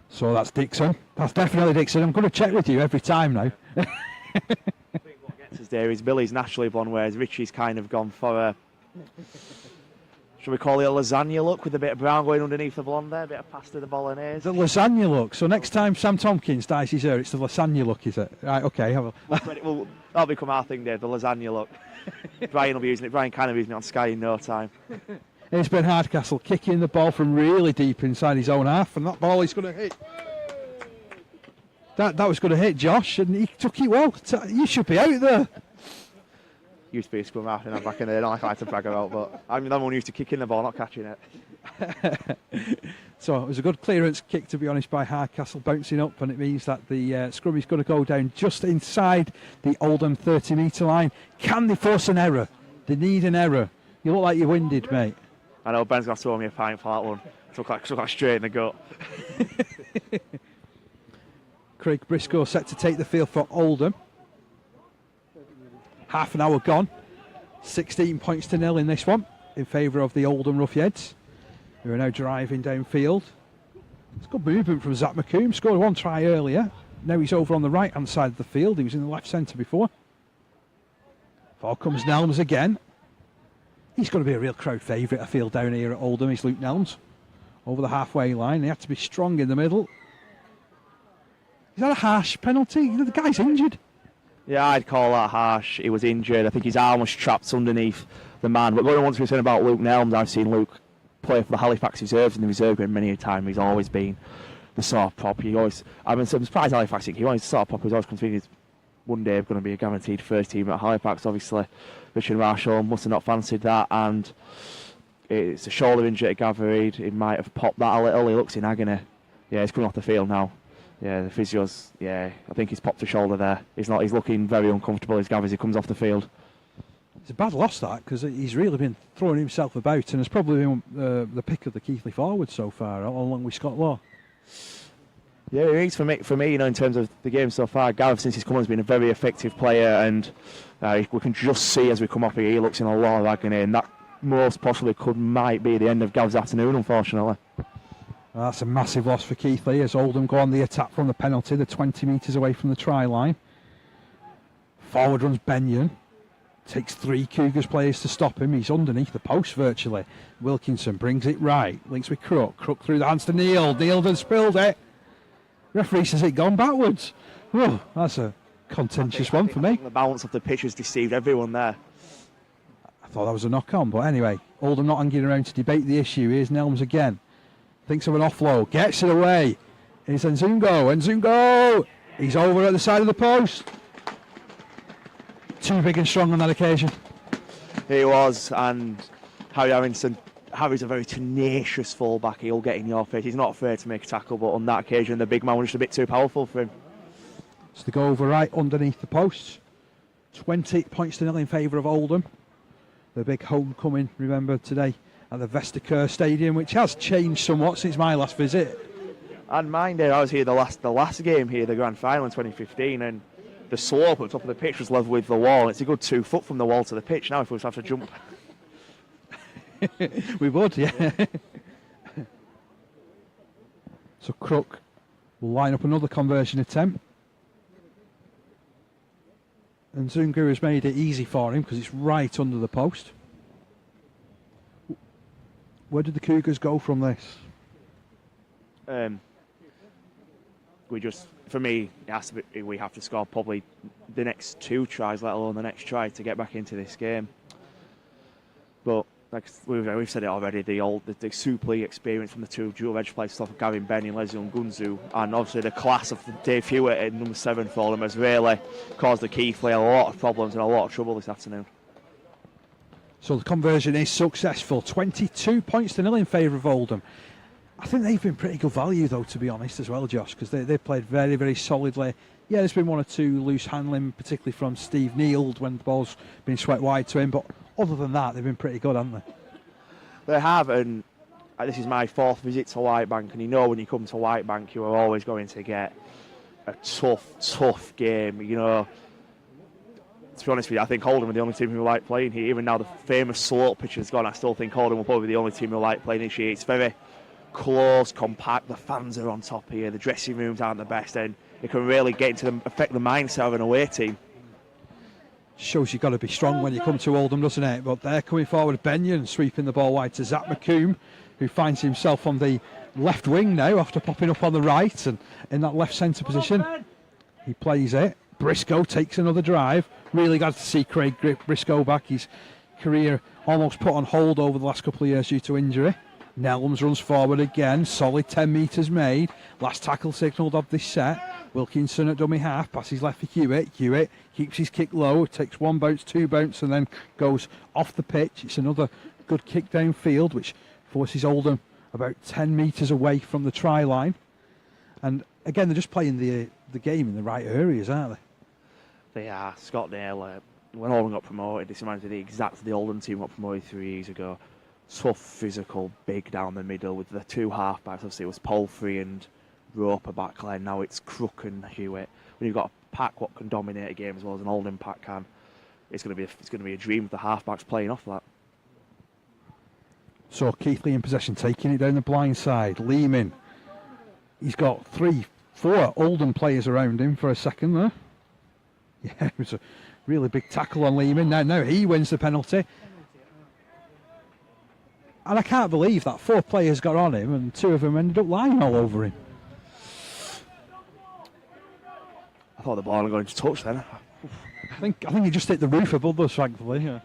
So that's Dixon. That's definitely Dixon. I'm going to check with you every time now. I think what gets us there is Billy's naturally blonde, whereas Richie's kind of gone for a, should we call it a lasagna look with a bit of brown going underneath the blonde there, a bit of pasta the bolognese. The lasagna look. So next time Sam Tompkins dyes his hair, it's the lasagna look, is it? Right, okay. Well, that'll become our thing, Dave, the lasagna look. Brian will be using it. Brian can be using it on Sky in no time. It's Ben Hardcastle kicking the ball from really deep inside his own half, and that ball is going to hit. That was going to hit Josh, and he took it well. You should be out there. Used to be a scrum half and I'm back in there. I don't like to brag about, but I'm the one used to kicking the ball, not catching it. So it was a good clearance kick, to be honest, by Hardcastle, bouncing up, and it means that the scrum is going to go down just inside the Oldham 30-metre line. Can they force an error? They need an error. You look like you're winded, mate. I know Ben's going to throw me a pint for that one. Took like straight in the gut. Craig Briscoe set to take the field for Oldham. Half an hour gone. 16 points to nil in this one in favour of the Oldham Roughheads, who are now driving downfield. It's good movement from Zach McComb. Scored one try earlier. Now he's over on the right hand side of the field. He was in the left centre before. Forward comes Nelms again. He's going to be a real crowd favourite, I feel, down here at Oldham. He's Luke Nelms over the halfway line. He had to be strong in the middle. Is that a harsh penalty? The guy's injured. Yeah, I'd call that harsh. He was injured. I think his arm was trapped underneath the man. But going on to be saying about Luke Nelms, I've seen Luke play for the Halifax Reserves in the reserve game many a time. He's always been the sort of prop. I'm surprised Halifax. He always sort of prop. He's always considered one day going to be a guaranteed first team at Halifax. Obviously, Richard Marshall must have not fancied that, and it's a shoulder injury to Gathered. He might have popped that a little. He looks in agony. Yeah, he's coming off the field now. Yeah, the physio's. Yeah, I think he's popped a shoulder there. He's looking very uncomfortable as he comes off the field. It's a bad loss, that, because he's really been throwing himself about and has probably been the pick of the Keighley forwards so far, along with Scott Law. Yeah, it is for me. In terms of the game so far, Gareth, since he's come on, has been a very effective player, and we can just see as we come off here, he looks in a lot of agony, and that most possibly might be the end of Gav's afternoon, unfortunately. That's a massive loss for Keighley as Oldham go on the attack from the penalty. They're 20 metres away from the try line. Forward runs Benyon. Takes 3 Cougars players to stop him. He's underneath the post virtually. Wilkinson brings it right. Links with Crook. Crook through the hands to Neil. Neil done spilled it. Referee says it gone backwards. Oh, that's a contentious one for me. The balance of the pitch has deceived everyone there. I thought that was a knock-on, but anyway, Oldham not hanging around to debate the issue. Here's Nelms again. Thinks of an offload, gets it away. Here's Nzungo. Nzungo! He's over at the side of the post. Too big and strong on that occasion. He was, and Harry's a very tenacious fullback. He'll get in your face. He's not afraid to make a tackle, but on that occasion, the big man was just a bit too powerful for him. So they go over right underneath the posts. 20 points to nil in favour of Oldham. The big homecoming, remember, today at the Vestacare Stadium, which has changed somewhat since my last visit. And mind you, I was here the last game here, the grand final in 2015, and the slope at the top of the pitch was level with the wall. It's a good 2 foot from the wall to the pitch. Now if we have to jump. We would, yeah. So Crook will line up another conversion attempt. And Zungu has made it easy for him because it's right under the post. Where did the Cougars go from this? For me, we have to score probably the next 2 tries, let alone the next try, to get back into this game. But like we've said it already, the Super League experience from the two dual edge players, stuff of Gavin Benny and Leslie Ngunzu, and obviously the class of Dave Hewitt at number 7 for them has really caused the Keighley a lot of problems and a lot of trouble this afternoon. So the conversion is successful. 22 points to 0 in favour of Oldham. I think they've been pretty good value, though, to be honest, as well, Josh, because they've played very, very solidly. Yeah, there's been one or two loose handling, particularly from Steve Neild when the ball's been swept wide to him. But other than that, they've been pretty good, haven't they? They have, and this is my 4th visit to Whitebank, and you know when you come to Whitebank, you are always going to get a tough game, you know. To be honest with you, I think Oldham are the only team who like playing here. Even now the famous slope pitch has gone, I still think Oldham will probably be the only team who like playing this year. It's very close, compact, the fans are on top here, the dressing rooms aren't the best, and it can really affect the mindset of an away team. Shows you've got to be strong when you come to Oldham, doesn't it? But they're coming forward, Benyon sweeping the ball wide to Zach McComb, who finds himself on the left wing now after popping up on the right and in that left centre position. He plays it. Briscoe takes another drive. Really glad to see Craig Briscoe back. His career almost put on hold over the last couple of years due to injury. Nellums runs forward again. Solid 10 metres made. Last tackle signalled of this set. Wilkinson at dummy half. Passes left for Hewitt. Hewitt keeps his kick low. Takes 1 bounce, 2 bounce, and then goes off the pitch. It's another good kick downfield, which forces Oldham about 10 metres away from the try line. And again, they're just playing the game in the right areas, aren't they? They are. Scott Naylor, when Oldham got promoted, this reminds me of the Oldham team got promoted 3 years ago. Tough, physical, big down the middle with the 2 half-backs. Obviously it was Palfrey and Roper backline. Now it's Crook and Hewitt. When you've got a pack what can dominate a game as well as an Oldham pack can, it's going to be a dream with the half-backs playing off that. So Keighley in possession, taking it down the blind side. Lehman, he's got 3, 4 Oldham players around him for a second there. Yeah, it was a really big tackle on Lehman. Now he wins the penalty. And I can't believe that 4 players got on him and 2 of them ended up lying all over him. I thought the ball was going to touch then. I think he just hit the roof above us, thankfully.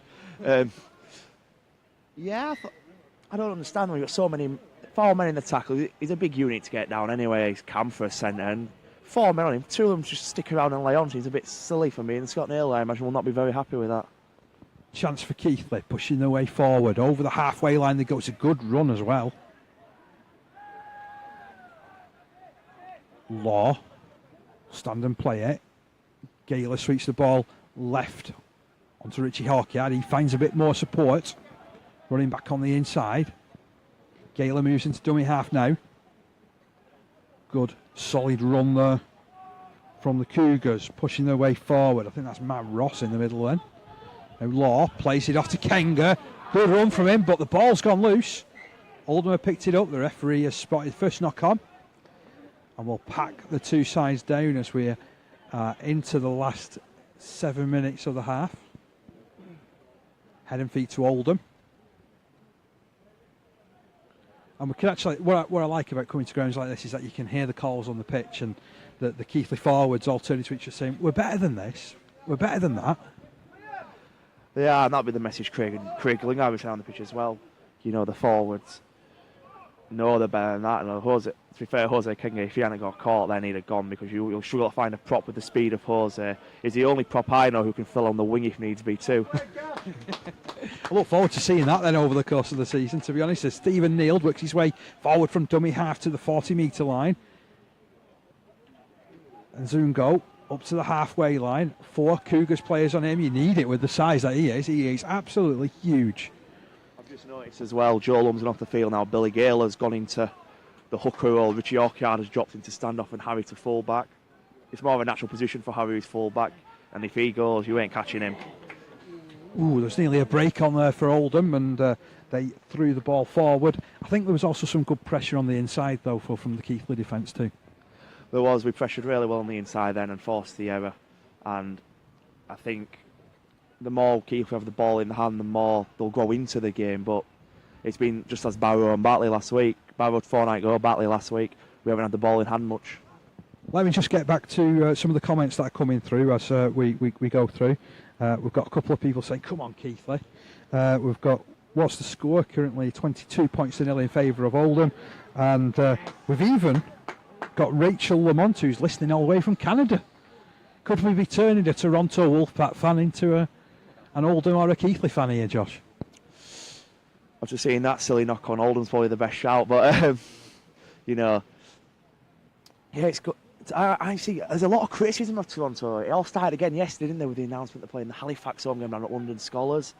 Yeah. I don't understand when you've got so many 4 men in the tackle. He's a big unit to get down anyway. He's Cam for a centre, and 4 men on him. 2 of them just stick around and lay on. So he's a bit silly for me. And Scott Naylor, I imagine, will not be very happy with that. Chance for Keighley, pushing their way forward. Over the halfway line they go. It's a good run as well. Law, stand and play it. Gaylor sweeps the ball left onto Richie Hawkyard. He finds a bit more support. Running back on the inside. Gaylor moves into dummy half now. Good, solid run there from the Cougars, pushing their way forward. I think that's Matt Ross in the middle then. Now Law plays it off to Kenga. Good run from him, but the ball's gone loose. Oldham have picked it up. The referee has spotted the first knock on. And we'll pack the 2 sides down as we're into the last 7 minutes of the half. Head and feet to Oldham. And we can actually, what I like about coming to grounds like this is that you can hear the calls on the pitch, and the Keighley forwards all turning to each other saying, we're better than this, we're better than that. Yeah, and that'll be the message Craig Lingard was saying on the pitch as well. You know, the forwards know they're better than that. And Jose, to be fair, Jose Kenga, if he hadn't got caught, then he'd have gone, because you'll struggle to find a prop with the speed of Jose. He's the only prop I know who can fill on the wing if needs be too. I look forward to seeing that then over the course of the season, to be honest. As Stephen Neild works his way forward from dummy half to the 40-metre line. And Zungo up to the halfway line. 4 Cougars players on him. You need it with the size that he is. He is absolutely huge. I've just noticed as well, Joe Lumsden off the field now. Billy Gale has gone into the hooker role. Richie Hawkyard has dropped into stand-off and Harry to full-back. It's more of a natural position for Harry who's full-back. And if he goes, you ain't catching him. Ooh, there's nearly a break on there for Oldham, and they threw the ball forward. I think there was also some good pressure on the inside, though, from the Keighley defence too. There was. We pressured really well on the inside then and forced the error. And I think the more Keighley have the ball in the hand, the more they'll go into the game. But it's been just as Barrow and Batley last week. Barrow had 4-night go, Batley last week. We haven't had the ball in hand much. Let me just get back to some of the comments that are coming through as we go through. We've got a couple of people saying, come on, Keighley. We've got What's the score currently? 22-0 in favour of Oldham. And we've even got Rachel Lamont, who's listening all the way from Canada. Could we be turning a Toronto Wolfpack fan into an Oldham or a Keighley fan here, Josh? I've just seen that silly knock on Oldham's probably the best shout, but you know, yeah, it's good. I see there's a lot of criticism of Toronto. It all started again yesterday, didn't they, with the announcement they're playing the Halifax home game down at London Scholars.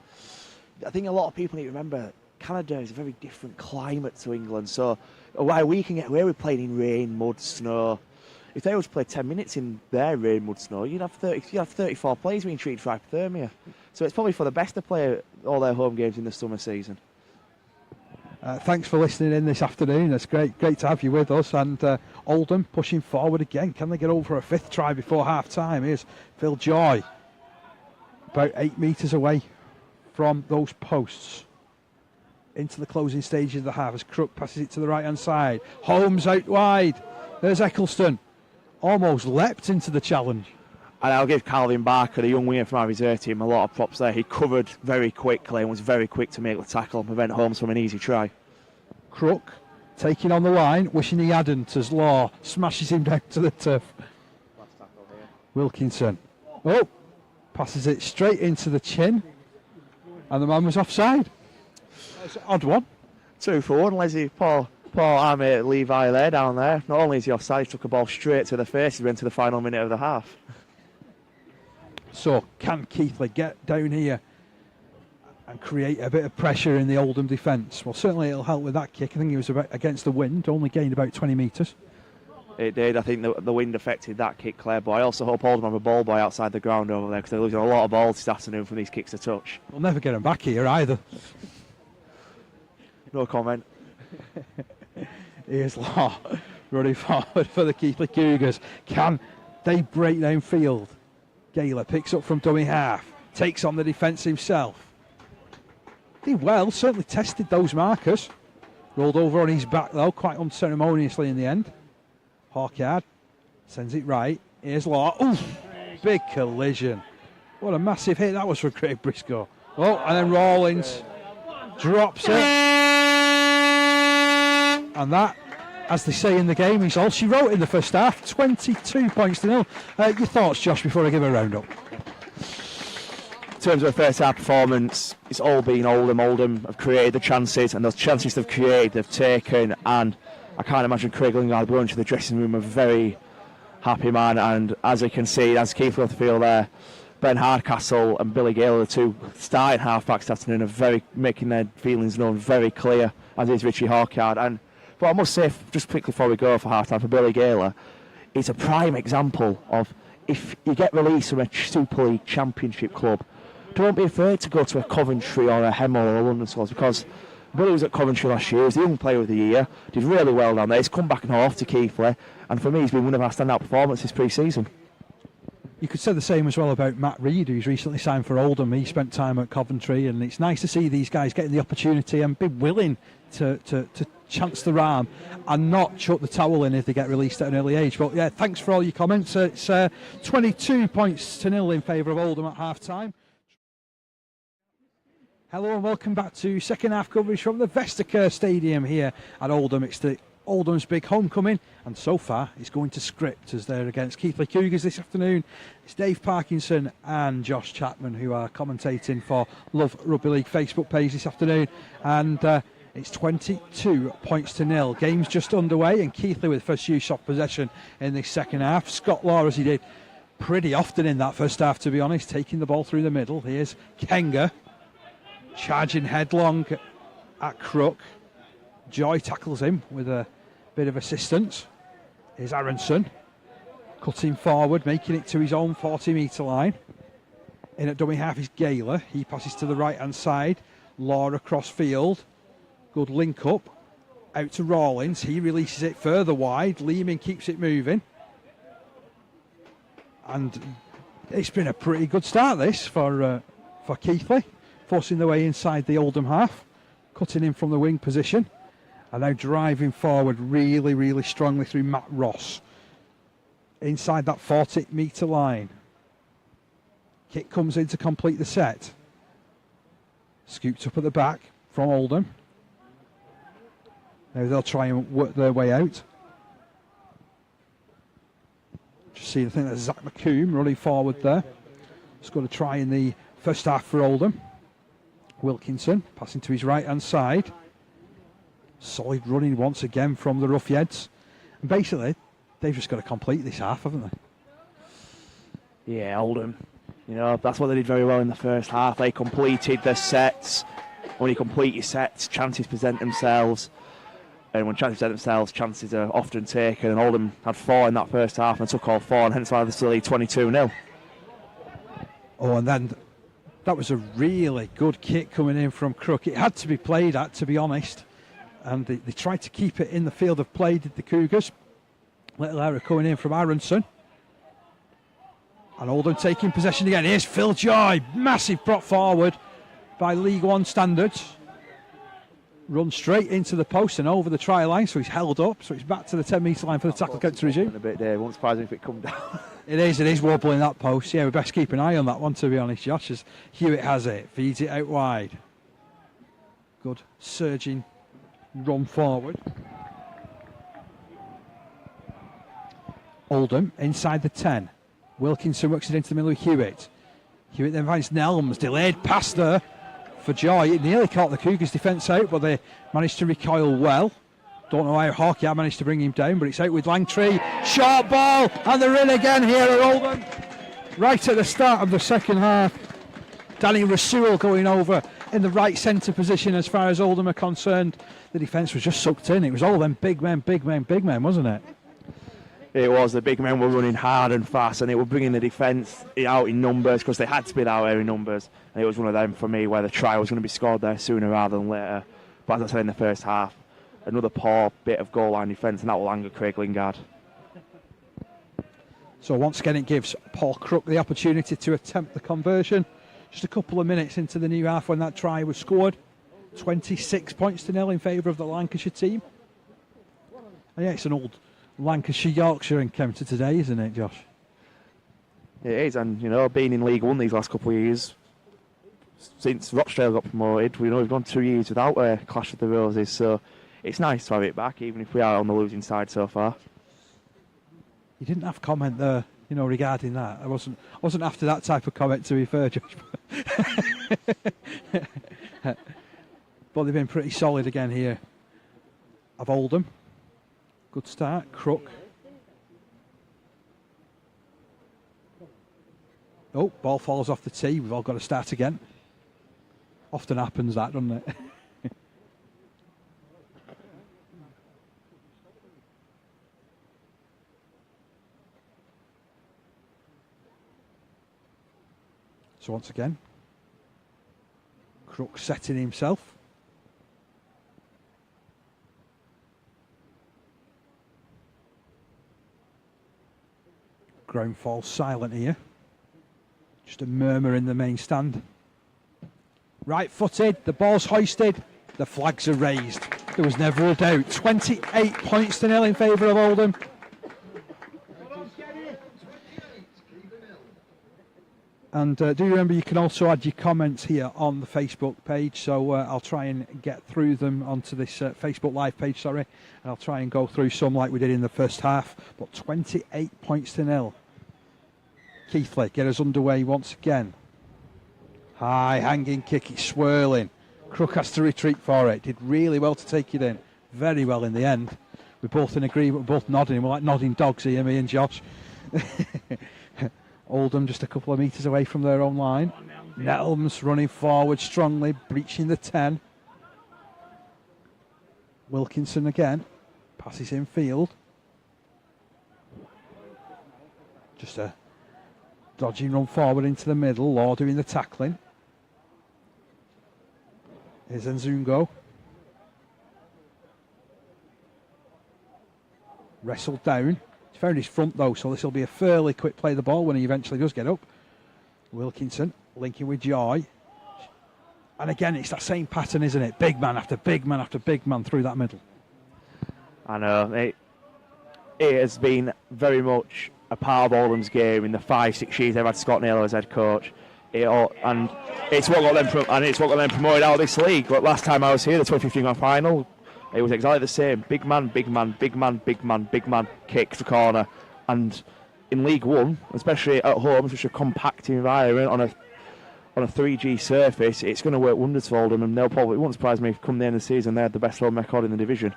I think a lot of people need to remember Canada is a very different climate to England. So why we can get away with playing in rain, mud, snow. If they were to play 10 minutes in their rain, mud, snow, you'd have 34 players being treated for hypothermia. So it's probably for the best to play all their home games in the summer season. Thanks for listening in this afternoon. It's great to have you with us. And Oldham pushing forward again. Can they get over a fifth try before half time? Here's Phil Joy, about 8 metres away from those posts. Into the closing stages of the half as Crook passes it to the right hand side. Holmes out wide. There's Eccleston. Almost leapt into the challenge. And I'll give Calvin Barker, the young winger from our reserve team, a lot of props there. He covered very quickly and was very quick to make the tackle and prevent Holmes from an easy try. Crook taking on the line, wishing he hadn't as Law smashes him down to the turf. Last tackle here. Wilkinson. Oh, passes it straight into the chin. And the man was offside. That's an odd one. 2 for 1, Leslie. Poor our mate Levi there down there. Not only is he offside, he took a ball straight to the face. He went to the final minute of the half. So can Keighley get down here and create a bit of pressure in the Oldham defence? Well, certainly it'll help with that kick. I think he was against the wind, only gained about 20 metres. It did. I think the wind affected that kick, Claire. But I also hope Oldham have a ball boy outside the ground over there because they're losing a lot of balls this afternoon from these kicks to touch. We'll never get him back here either. No comment. Here's Law running forward for the Keighley Cougars. Can they break down field? Gaylor picks up from dummy half, takes on the defence himself. Did well, certainly tested those markers. Rolled over on his back though, quite unceremoniously in the end. Hawkyard sends it right. Here's Law. Ooh, big collision. What a massive hit that was for Craig Briscoe. Oh, and then Rawlins drops it. And that, as they say in the game, is all she wrote in the first half. 22-0. Your thoughts, Josh, before I give a round up? In terms of the first half performance, it's all been Oldham. Oldham have created the chances, and those chances they've created, they've taken. And I can't imagine Craig Lingard going to the dressing room a very happy man. And as you can see, as Keith off the field there, Ben Hardcastle and Billy Gale, the two starting half-backs this afternoon, are very making their feelings known very clear, as is Richie Hawkyard. But I must say, just quickly before we go for half-time, for Billy Gaylor, it's a prime example of if you get released from a Super League Championship club, don't be afraid to go to a Coventry or a Hemel or a London Swallows, because Billy was at Coventry last year, he was the young player of the year, did really well down there, he's come back and off to Keighley, and for me he's been one of our standout performances pre-season. You could say the same as well about Matt Reid, who's recently signed for Oldham. He spent time at Coventry, and it's nice to see these guys getting the opportunity and be willing to chance their arm and not chuck the towel in if they get released at an early age. But yeah, thanks for all your comments. It's 22-0 in favour of Oldham at half time. Hello and welcome back to second half coverage from the Vestacare Stadium here at Oldham. It's the Oldham's big homecoming, and so far it's going to script as they're against Keighley Cougars this afternoon. It's Dave Parkinson and Josh Chapman who are commentating for Love Rugby League Facebook page this afternoon, and it's 22-0. Game's just underway, and Keighley with first use of possession in this second half. Scott Law, as he did pretty often in that first half, to be honest, taking the ball through the middle. Here's Kenga charging headlong at Crook. Joy tackles him with a bit of assistance. Here's Aronson cutting forward, making it to his own 40-metre line. In at dummy half is Gaylor. He passes to the right-hand side. Law across field. Good link up. Out to Rawlins. He releases it further wide. Lehman keeps it moving. And it's been a pretty good start, this, for Keighley. Forcing their way inside the Oldham half. Cutting in from the wing position. And now driving forward really, really strongly through Matt Ross. Inside that 40-metre line. Kick comes in to complete the set. Scooped up at the back from Oldham. Now they'll try and work their way out. Just see, I think that's Zach McComb running forward there. He's going to try in the first half for Oldham. Wilkinson passing to his right-hand side. Solid running once again from the Roughheads. And basically, they've just got to complete this half, haven't they? Yeah, Oldham. You know, that's what they did very well in the first half. They completed their sets. When you complete your sets, chances present themselves. And when chances present themselves, chances are often taken. And Oldham had 4 in that first half and took all 4, and hence why they're still lead 22-0. Oh, and then that was a really good kick coming in from Crook. It had to be played at, to be honest. And they tried to keep it in the field of play, did the Cougars. Little error coming in from Aronson. And Oldham taking possession again. Here's Phil Joy. Massive prop forward by League One standards. Run straight into the post and over the try line, so he's held up. So it's back to the 10-metre line for the tackle count to resume. A bit there. Won't surprise me if it come down. It is wobbling that post. Yeah, we best keep an eye on that one, to be honest, Josh, as Hewitt has it. Feeds it out wide. Good surging run forward. Oldham inside the 10. Wilkinson works it into the middle of Hewitt. Hewitt then finds Nelms. Delayed pass there for Joy. It nearly caught the Cougars' defence out, but they managed to recoil well. Don't know how Hawkeye managed to bring him down, but it's out with Langtree. Short ball, and they're in again here at Oldham. Right at the start of the second half. Danny Rasool going over in the right centre position as far as Oldham are concerned. The defence was just sucked in. It was all them big men, wasn't it? It was. The big men were running hard and fast, and it were bringing the defence out in numbers because they had to be out there in numbers. And it was one of them for me where the try was going to be scored there sooner rather than later. But as I said in the first half, another poor bit of goal line defence, and that will anger Craig Lingard. So once again, it gives Paul Crook the opportunity to attempt the conversion. Just a couple of minutes into the new half when that try was scored. 26-0 in favour of the Lancashire team. And yeah, it's an old Lancashire-Yorkshire encounter today, isn't it, Josh? It is, and you know, being in League One these last couple of years, since Rochdale got promoted, we know we've gone 2 years without a clash of the Roses, so it's nice to have it back, even if we are on the losing side so far. You didn't have comment there, you know, regarding that. I wasn't after that type of comment, to be fair, Josh. But they've been pretty solid again here of Oldham. Good start, Crook. Oh, ball falls off the tee. We've all got to start again. Often happens that, doesn't it? So once again, Crook setting himself. Ground falls silent here. Just a murmur in the main stand. Right footed, the ball's hoisted, the flags are raised. There was never a doubt. 28-0 in favour of Oldham. And do remember, you can also add your comments here on the Facebook page. So I'll try and get through them onto this Facebook Live page, and I'll try and go through some like we did in the first half. But 28-0. Keighley get us underway once again. High hanging kick, it's swirling. Crook has to retreat for it. Did really well to take it in. Very well in the end. We're both in agreement, we're both nodding. We're like nodding dogs here, me and Josh. Oldham just a couple of metres away from their own line. Nelms running forward strongly, breaching the 10. Wilkinson again. Passes in field. Just a dodging run forward into the middle. Law doing the tackling. Here's Nzungo. Wrestled down. He's found his front though, so this will be a fairly quick play of the ball when he eventually does get up. Wilkinson linking with Joy. And again, it's that same pattern, isn't it? Big man after big man after big man through that middle. I know. It has been very much a part of Oldham's game in the 5-6 years they've had Scott Naylor as head coach. And it's what got them promoted out of this league. But last time I was here, the 2015 Grand Final, it was exactly the same. Big man, big man, big man, big man, big man, kick to corner. And in League One, especially at home, such a compact environment on a 3G surface, it's going to work wonders for Oldham, and it won't surprise me if come the end of the season they had the best home record in the division.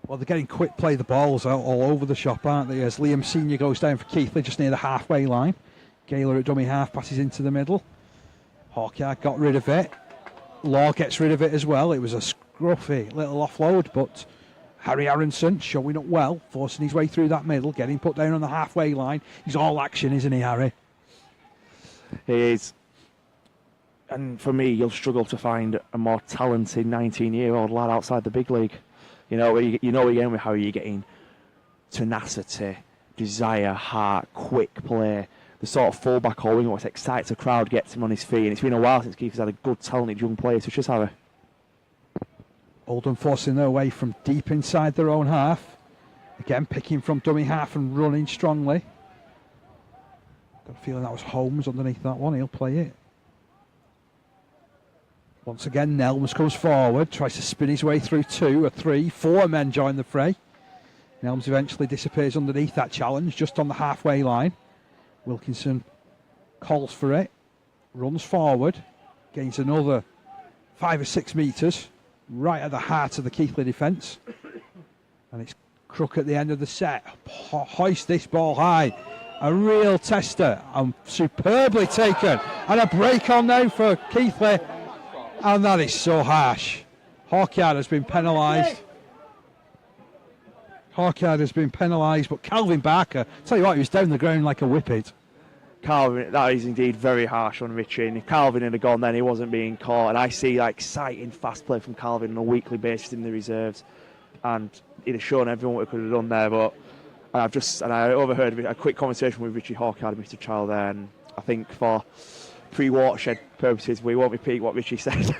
Well, they're getting quick play the balls out all over the shop, aren't they? As Liam Senior goes down for Keighley just near the halfway line. Gaylor at dummy half passes into the middle. Hawkyard got rid of it. Law gets rid of it as well. It was a scruffy little offload, but Harry Aronson showing up well, forcing his way through that middle, getting put down on the halfway line. He's all action, isn't he, Harry? He is. And for me, you'll struggle to find a more talented 19-year-old lad outside the big league. You know again with how you're getting tenacity, desire, heart, quick play, the sort of fullback or winger what excites the crowd, gets him on his feet. And it's been a while since Keith's had a good, talented young player such as Harry. Oldham forcing their way from deep inside their own half. Again, picking from dummy half and running strongly. Got a feeling that was Holmes underneath that one. He'll play it. Once again, Nelms comes forward, tries to spin his way through 2 or 3, 4 men join the fray. Nelms eventually disappears underneath that challenge, just on the halfway line. Wilkinson calls for it, runs forward, gains another 5 or 6 metres, right at the heart of the Keighley defence. And it's Crook at the end of the set. Hoist this ball high. A real tester, and superbly taken. And a break on now for Keighley. And that is so harsh. Hawkyard has been penalised. But Calvin Barker, tell you what, he was down the ground like a whippet. Calvin, that is indeed very harsh on Richie. And if Calvin had gone then, he wasn't being caught. And I see exciting fast play from Calvin on a weekly basis in the reserves. And he'd have shown everyone what he could have done there. But I overheard a quick conversation with Richie Hawkyard and Mr. Child there. And I think for pre-watershed purposes, we won't repeat what Richie said.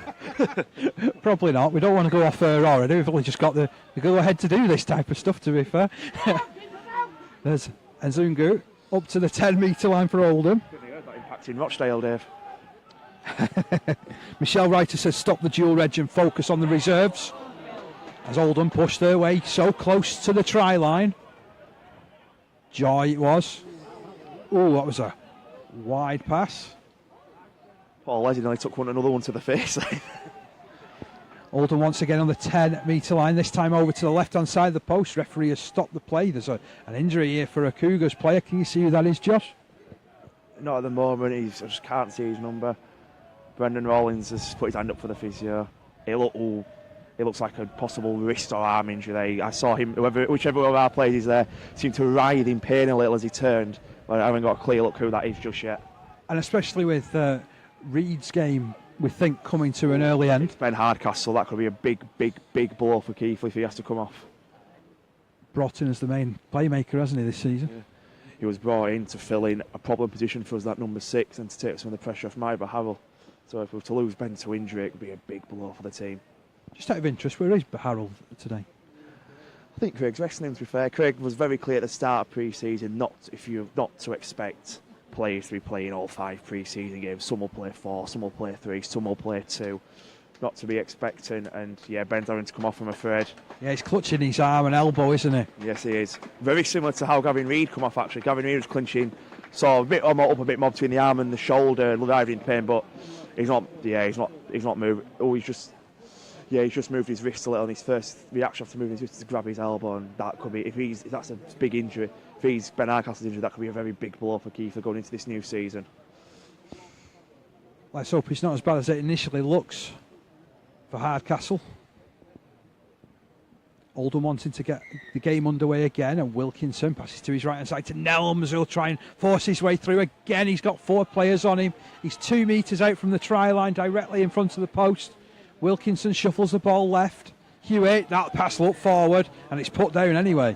Probably not. We don't want to go off air already. We've only just got the go ahead to do this type of stuff, to be fair. There's Nzungu up to the 10-metre line for Oldham. That impacting Rochdale, Dave. Michelle Reiter says stop the dual reg and focus on the reserves. As Oldham push their way so close to the try line. Joy it was. Oh, that was a wide pass. Paul Leslie nearly took another one to the face. Oldham once again on the 10-metre line, this time over to the left-hand side of the post. Referee has stopped the play. There's an injury here for a Cougars player. Can you see who that is, Josh? Not at the moment. I just can't see his number. Brendan Rawlins has put his hand up for the physio. It looks like a possible wrist or arm injury. I saw him, whichever of our players is there, seemed to writhe in pain a little as he turned. But I haven't got a clear look who that is just yet. And especially with Reed's game, we think, coming to an early end. It's Ben Hardcastle. That could be a big blow for Keighley if he has to come off. Brought in as the main playmaker, hasn't he, this season? Yeah. He was brought in to fill in a problem position for us, that number 6, and to take some of the pressure off Myba Harrell. So if we were to lose Ben to injury, it could be a big blow for the team. Just out of interest, where is Harrell today? I think Craig's resting him, to be fair. Craig was very clear at the start of pre-season not to expect players to be playing all 5 pre-season games. Some will play 4, some will play 3, some will play 2. Not to be expecting, and yeah, Ben's having to come off, I'm afraid. Yeah, he's clutching his arm and elbow, isn't he? Yes, he is. Very similar to how Gavin Reid come off, actually. Gavin Reid was clinching, saw a bit more between the arm and the shoulder, diving into pain, but he's not moving. Oh, he's just moved his wrist a little, and his first reaction after moving his wrist is to grab his elbow, and that could be, if that's a big injury, if he's Ben Hardcastle's injury, that could be a very big blow for Keith going into this new season. Let's hope it's not as bad as it initially looks for Hardcastle. Oldham wanting to get the game underway again, and Wilkinson passes to his right hand side to Nelms, who'll try and force his way through again. He's got 4 players on him. He's 2 metres out from the try line, directly in front of the post. Wilkinson shuffles the ball left. Hewitt, that pass looked forward, and it's put down anyway.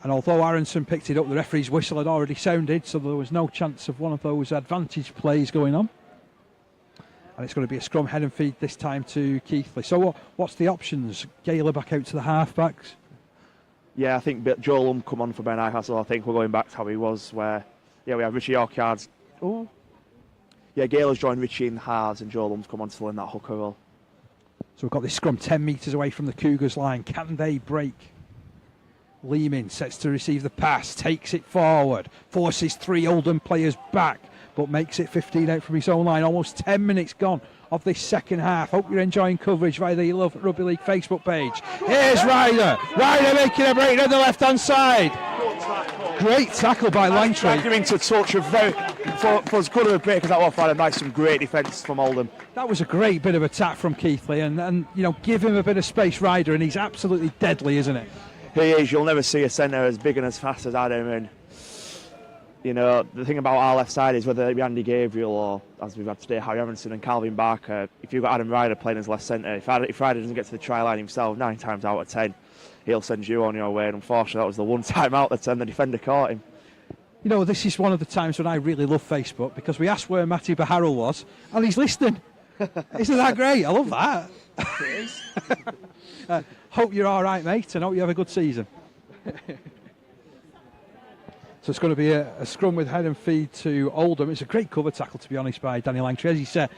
And although Aronson picked it up, the referee's whistle had already sounded, so there was no chance of one of those advantage plays going on. And it's going to be a scrum head and feed this time to Keighley. So what's the options? Gaylor back out to the half-backs? Yeah, I think Joel come on for Ben Hardcastle. I think we're going back to how he was, where we have Richie Hawkyard Oh. Yeah, Gaylor's joined Richie in the halves and Joe Lum's come on to fill in that hooker role. So we've got this scrum 10 metres away from the Cougars line. Can they break? Leeman sets to receive the pass, takes it forward, forces 3 Oldham players back, but makes it 15 out from his own line. Almost 10 minutes gone of this second half. Hope you're enjoying coverage via the Love Rugby League Facebook page. Here's Ryder. Ryder making a break down the left-hand side. Great tackle by Langtry. Giving to touch a for as good of a break as that was, Friday night, some great defence from Oldham. That was a great bit of attack from Keighley, and you know, give him a bit of space, Ryder, and he's absolutely deadly, isn't it? He is. You'll never see a centre as big and as fast as Adam. And you know, the thing about our left side is whether it be Andy Gabriel or, as we've had today, Harry Evanson and Calvin Barker. If you've got Adam Ryder playing as left centre, if Ryder doesn't get to the try line himself, 9 times out of 10, he'll send you on your way. And unfortunately, that was the one time out of 10 the defender caught him. You know, this is one of the times when I really love Facebook, because we asked where Matty Baharrell was, and he's listening. Isn't that great? I love that. It is. Hope you're all right, mate, and hope you have a good season. So it's going to be a scrum with head and feed to Oldham. It's a great cover tackle, to be honest, by Danny Langtry. As he said,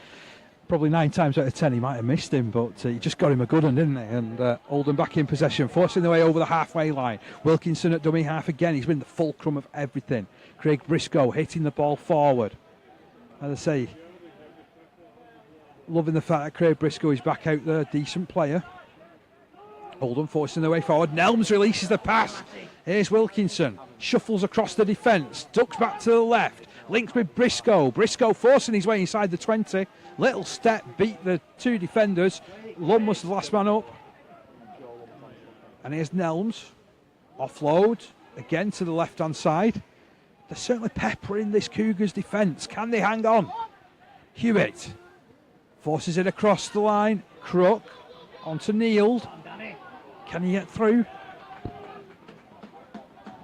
probably 9 times out of 10 he might have missed him, but he just got him a good one, didn't he? And Oldham back in possession, forcing their way over the halfway line. Wilkinson at dummy half again. He's been the fulcrum of everything. Craig Briscoe hitting the ball forward. As I say, loving the fact that Craig Briscoe is back out there, decent player. Oldham forcing their way forward. Nelms releases the pass. Here's Wilkinson. Shuffles across the defence. Ducks back to the left. Links with Briscoe. Briscoe forcing his way inside the 20. Little step, beat the 2 defenders. Lum was the last man up. And here's Nelms. Offload. Again to the left-hand side. They're certainly peppering this Cougars defence. Can they hang on? Hewitt forces it across the line. Crook onto Neild. Can he get through?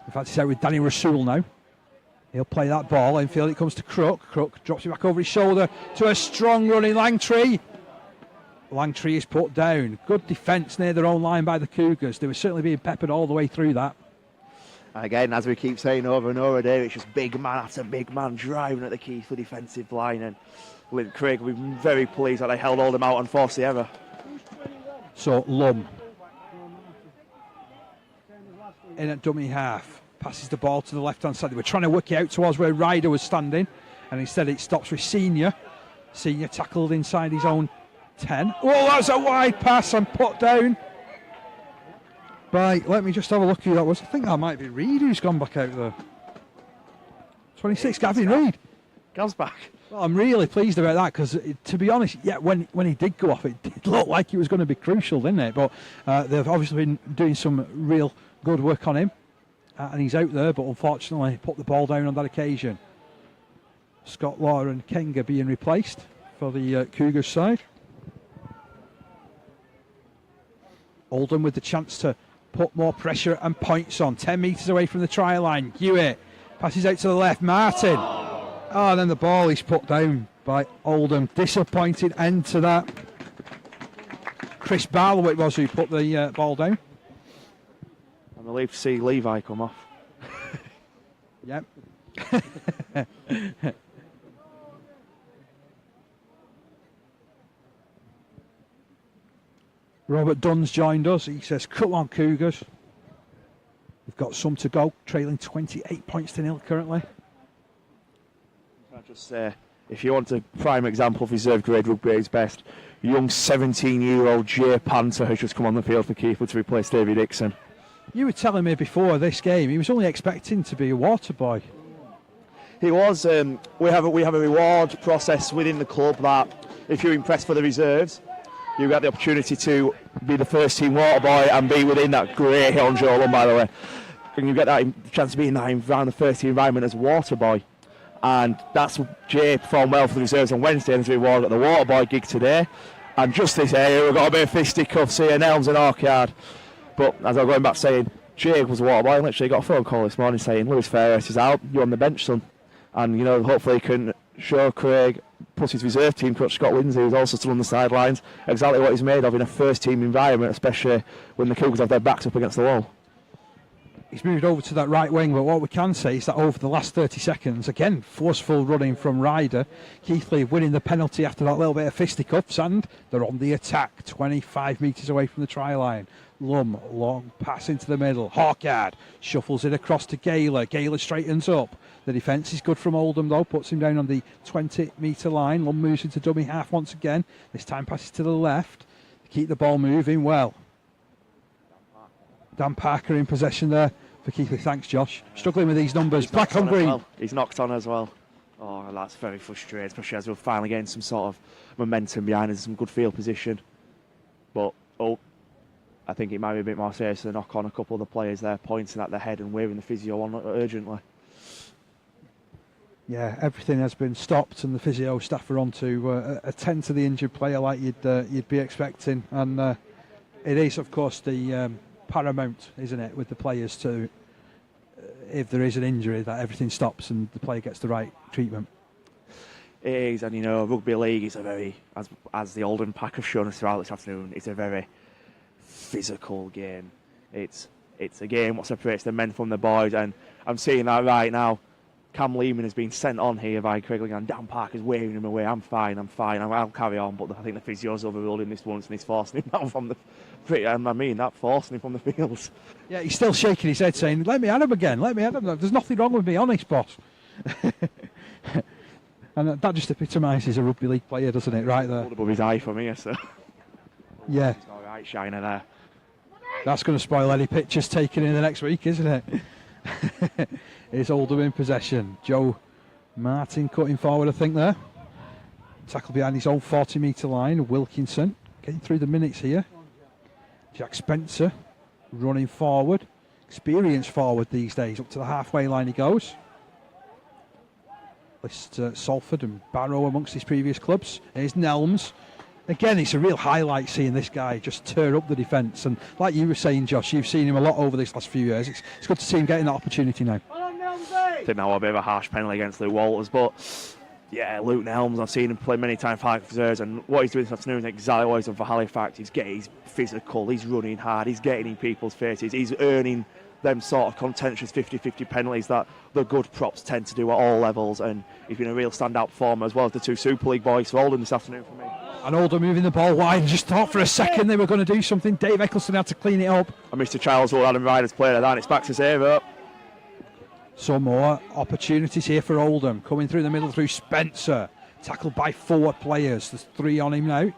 In fact, he's out with Danny Rasool now. He'll play that ball. Infield it comes to Crook. Crook drops it back over his shoulder to a strong running Langtry. Langtry is put down. Good defence near their own line by the Cougars. They were certainly being peppered all the way through that. Again, as we keep saying over and over there, it's just big man after big man driving at the Keighley defensive line, and Craig will be very pleased that they held Oldham out and forced the error. So Lum in at dummy half, passes the ball to the left hand side. They were trying to work it out towards where Ryder was standing, and instead it stops with Senior. Senior tackled inside his own 10. Oh, that's a wide pass and put down. Right, let me just have a look who that was. I think that might be Reid who's gone back out there. 26, Gavin Reid. Gav's back. Well, I'm really pleased about that, because to be honest, yeah, when he did go off, it did look like it was going to be crucial, didn't it? But they've obviously been doing some real good work on him, and he's out there, but unfortunately put the ball down on that occasion. Scott Law and Kenga being replaced for the Cougars side. Oldham with the chance to put more pressure and points on. 10 metres away from the try line. Hewitt passes out to the left. Martin. Oh, and then the ball is put down by Oldham. Disappointed end to that. Chris Barlow it was who put the ball down. I'm relieved to see Levi come off. Yep. Robert Dunn's joined us. He says, come on, Cougars. We've got some to go, trailing 28 points to 0 currently. Can I just say, if you want a prime example of reserve grade rugby at its best, young 17-year-old Jay Panther has just come on the field for Keighley to replace Davey Dixon. You were telling me before this game, he was only expecting to be a water boy. He was. We have a reward process within the club that if you're impressed for the reserves, you get the opportunity to be the first team water boy and be within that great hit on Joe Lund, by the way. And you get that chance to be in that around the first team environment as water boy. And that's Jay performed well for the reserves on Wednesday and as a reward at the water boy gig today. And just this area, we've got a bit of fisticuffs here, Elms and Orchard. But as I'm going back saying, Jay was a water boy and literally got a phone call this morning saying, Lewis Ferris is out, you're on the bench, son. And, you know, hopefully he can show Craig, plus his reserve team coach Scott Lindsay, who's also still on the sidelines, exactly what he's made of in a first team environment, especially when the Cougars have their backs up against the wall. He's moved over to that right wing, but what we can say is that over the last 30 seconds, again, forceful running from Ryder. Keighley winning the penalty after that little bit of fisticuffs, and they're on the attack, 25 metres away from the try line. Lum, long pass into the middle. Hawkyard shuffles it across to Gaylor. Gaylor straightens up. The defence is good from Oldham, though, puts him down on the 20-metre line. Lum moves into dummy half once again. This time passes to the left. They keep the ball moving well. Dan Parker in possession there for Keighley. Thanks, Josh. Struggling with these numbers. Back on green. Well. He's knocked on as well. Oh, that's very frustrating, especially as we're finally getting some sort of momentum behind us, some good field position. But, I think it might be a bit more serious to knock on a couple of the players there, pointing at their head and waving the physio on urgently. Yeah, everything has been stopped, and the physio staff are on to attend to the injured player like you'd be expecting. And it is, of course, the paramount, isn't it, with the players to, if there is an injury, that everything stops and the player gets the right treatment. It is, and rugby league is a very, as the Oldham Pack have shown us throughout this afternoon, it's a very physical game. It's a game what separates the men from the boys, and I'm seeing that right now. Cam Lehman has been sent on here by Craigley, and Dan Parker's waving him away. I'm fine, I'll carry on. But I think the physio's overruled him this once, and he's forcing him out from the forcing him from the fields. Yeah, he's still shaking his head saying, let me at him again, let me at him. There's nothing wrong with me, honest, boss. And that just epitomises a rugby league player, doesn't it, right there? Above his eye from here, so. Yeah. He's got a right shiner there. That's going to spoil any pictures taken in the next week, isn't it? It's Oldham in possession. Joe Martin cutting forward, I think, there. Tackle behind his own 40-metre line. Wilkinson getting through the minutes here. Jack Spencer running forward. Experienced forward these days. Up to the halfway line he goes. List Salford and Barrow amongst his previous clubs. Here's Nelms. Again, it's a real highlight seeing this guy just tear up the defence. And like you were saying, Josh, you've seen him a lot over this last few years. It's good to see him getting that opportunity now. I think that was a bit of a harsh penalty against Luke Walters, but yeah, Luke Nelms, I've seen him play many times for Reserves, and what he's doing this afternoon is exactly what he's done for Halifax. He's physical, he's running hard, he's getting in people's faces, he's earning them sort of contentious 50-50 penalties that the good props tend to do at all levels, and he's been a real standout performer, as well as the two Super League boys for Oldham this afternoon for me. And Oldham moving the ball wide. Just thought for a second they were going to do something. Dave Eccleston had to clean it up. And Mr. Charles Wood, Adam Ryder's played at that, and it's back to save up. Some more opportunities here for Oldham. Coming through the middle through Spencer. Tackled by 4 players. There's 3 on him now.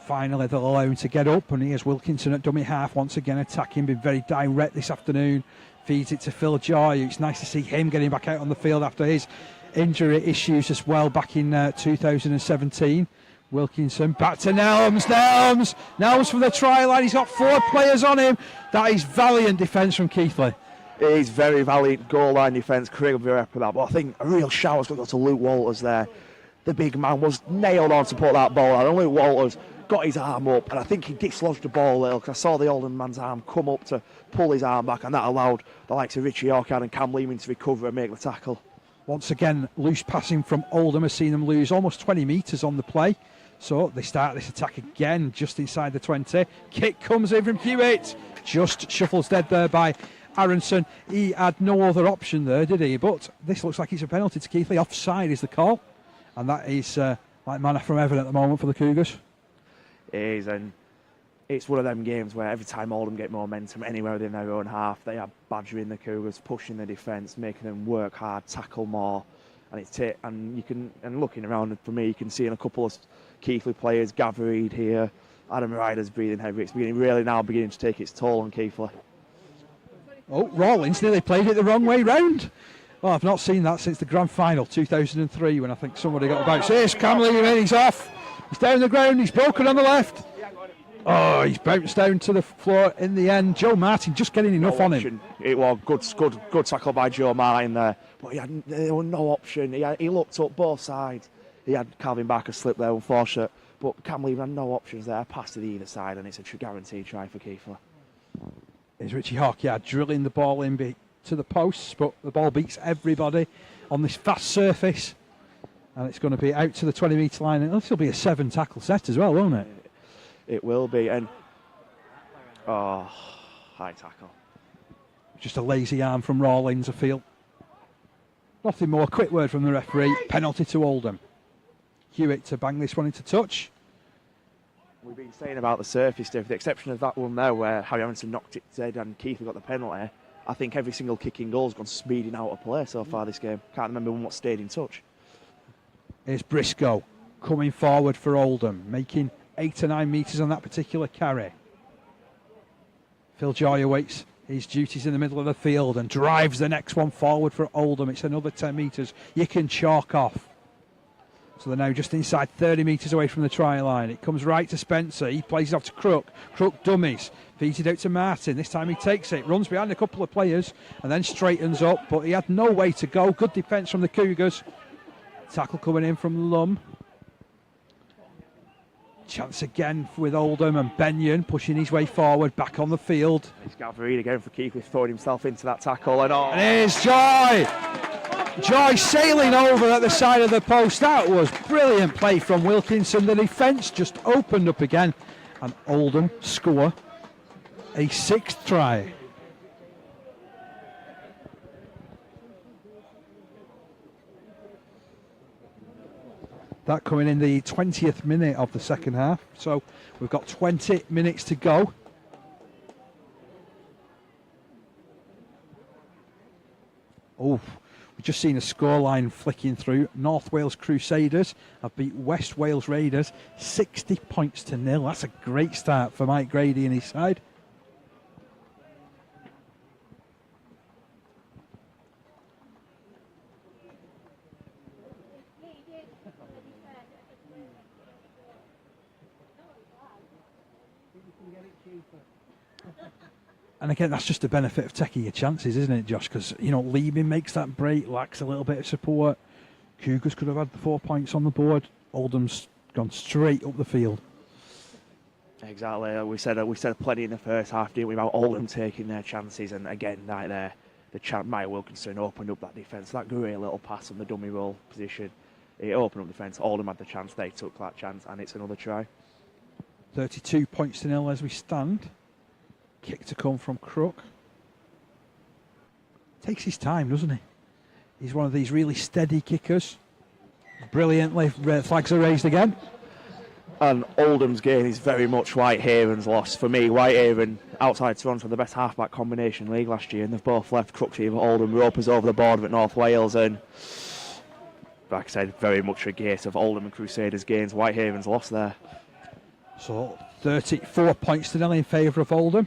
Finally they'll allow him to get up, and here's Wilkinson at dummy half once again attacking. Been very direct this afternoon. Feeds it to Phil Joy. It's nice to see him getting back out on the field after his injury issues as well back in 2017. Wilkinson back to Nelms from the try line. He's got 4 players on him. That is valiant defence from Keighley. It is very valiant goal line defence. Craig will be happy with that. But I think a real shout has got to go to Luke Walters there. The big man was nailed on to put that ball out, and Luke Walters got his arm up, and I think he dislodged the ball a little, because I saw the Oldham man's arm come up to pull his arm back, and that allowed the likes of Richie Orchard and Cam Lehman to recover and make the tackle. Once again, loose passing from Oldham has seen them lose almost 20 metres on the play. So they start this attack again just inside the 20. Kick comes in from Hewitt. Just shuffles dead there by Aronson. He had no other option there, did he? But this looks like it's a penalty to Keighley. Offside is the call. And that is like manna from heaven at the moment for the Cougars. It is, and it's one of them games where every time Oldham get momentum anywhere within their own half, they are badgering the Cougars, pushing the defence, making them work hard, tackle more. And looking around for me, you can see in a couple of Keighley players, Gav Reid here, Adam Ryder's breathing heavy. It's beginning to take its toll on Keighley. Oh, Rawlins nearly played it the wrong way round. Well, I've not seen that since the grand final 2003, when I think somebody got about. Here's Cam Lehman, he's off. He's down the ground, he's broken on the left. Oh, he's bounced down to the floor in the end. Joe Martin just getting enough on him. It was good tackle by Joe Martin there, but there was no option. He looked up both sides. He had Calvin Barker slip there, unfortunate, but Cam Lehman had no options there. Pass to the either side, and it's a guaranteed try for Keighley. There's Richie Hawkyard drilling the ball in to the posts, but the ball beats everybody on this fast surface, and it's going to be out to the 20-metre line. And this will be a 7-tackle set as well, won't it? It will be, and high tackle. Just a lazy arm from Rawlins, I feel. Nothing more. Quick word from the referee. Penalty to Oldham. Hewitt to bang this one into touch. We've been saying about the surface, Dave, with the exception of that one there where Harry Aronson knocked it dead and Keith got the penalty. I think every single kicking goal's gone speeding out of play so far this game. Can't remember what stayed in touch. Here's Briscoe coming forward for Oldham, making 8 to 9 metres on that particular carry. Phil Joy awaits his duties in the middle of the field and drives the next one forward for Oldham. It's another 10 metres you can chalk off. So they're now just inside 30 metres away from the try line. It comes right to Spencer. He plays it off to Crook. Crook dummies. Feeds it out to Martin. This time he takes it. Runs behind a couple of players and then straightens up. But he had no way to go. Good defence from the Cougars. Tackle coming in from Lum. Chance again with Oldham and Benyon pushing his way forward back on the field. It's Gavreed again for Keith, throwing himself into that tackle. And here's Joy. Joy sailing over at the side of the post. That was brilliant play from Wilkinson. The defence just opened up again and Oldham score a 6th try. That coming in the 20th minute of the second half. So we've got 20 minutes to go. Oh, we've just seen a scoreline flicking through. North Wales Crusaders have beat West Wales Raiders 60 points to 0. That's a great start for Mike Grady and his side. And again, that's just the benefit of taking your chances, isn't it, Josh? Because, you know, Leeming makes that break, lacks a little bit of support. Cougars could have had the 4 points on the board. Oldham's gone straight up the field. Exactly. We said plenty in the first half, didn't we, about Oldham taking their chances. And again, right there, Mike Wilkinson opened up that defence. That great little pass on the dummy roll position. It opened up the defence. Oldham had the chance. They took that chance, and it's another try. 32 points to 0 as we stand. Kick to come from Crook. Takes his time, doesn't he? He's one of these really steady kickers. Brilliantly, red flags are raised again. And Oldham's gain is very much Whitehaven's loss. For me, Whitehaven, outside Toronto, the best half-back combination league last year, and they've both left. Crook team, Oldham, ropers over the board at North Wales, and like I said, very much a case of Oldham and Crusaders gains. Whitehaven's loss there. So 34 points to 0 in favour of Oldham.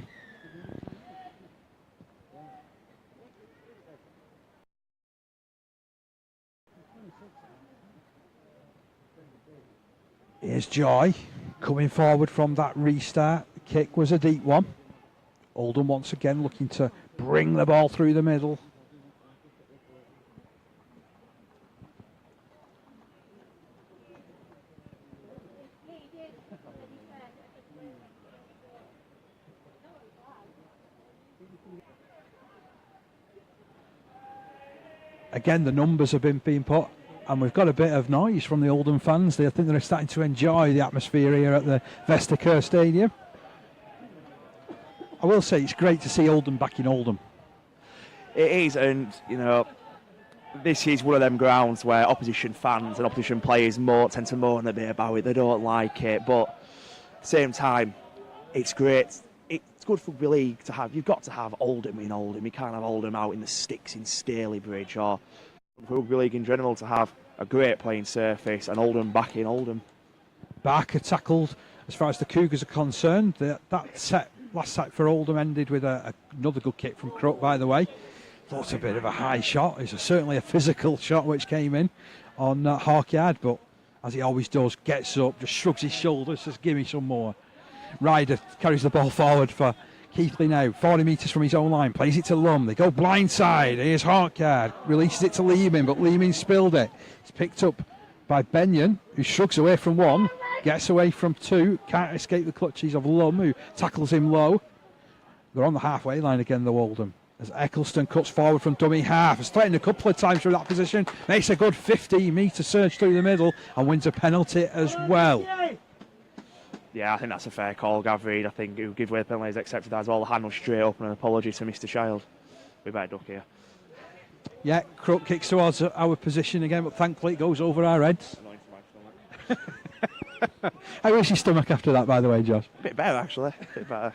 Here's Joy coming forward from that restart. The kick was a deep one. Oldham once again looking to bring the ball through the middle. Again, the numbers have been being put, and we've got a bit of noise from the Oldham fans. I think they're starting to enjoy the atmosphere here at the Vestacare Stadium. I will say it's great to see Oldham back in Oldham. It is, and you know, this is one of them grounds where opposition fans and opposition players tend to moan a bit about it. They don't like it, but at the same time, it's great. It's good for the league to have. You've got to have Oldham in Oldham. You can't have Oldham out in the sticks in Stalybridge, or for rugby league in general to have a great playing surface and Oldham back in Oldham. Barker Tackled as far as the Cougars are concerned. Last set for Oldham ended with another good kick from Crook, by the way. Thought a bit of a high shot. It's certainly a physical shot which came in on Hawkyard, but as he always does, gets up, just shrugs his shoulders, says, give me some more. Ryder carries the ball forward for Keighley now, 40 metres from his own line, plays it to Lum. They go blindside. Here's Hawkyard, releases it to Leeming, but Leeming spilled it. It's picked up by Benyon, who shrugs away from one, gets away from two, can't escape the clutches of Lum, who tackles him low. They're on the halfway line again, the Oldham, as Eccleston cuts forward from dummy half. Has threatened a couple of times through that position, makes a good 15-metre surge through the middle and wins a penalty as well. Yeah, I think that's a fair call, Gav Reid. I think he'll give way the penalty is accepted as well. The hand was straight up and an apology to Mr. Child. we better duck here. Yeah, Crook kicks towards our position again, but thankfully it goes over our heads. Annoying to my stomach. How is your stomach after that, by the way, Josh? Bit better, actually. Bit better.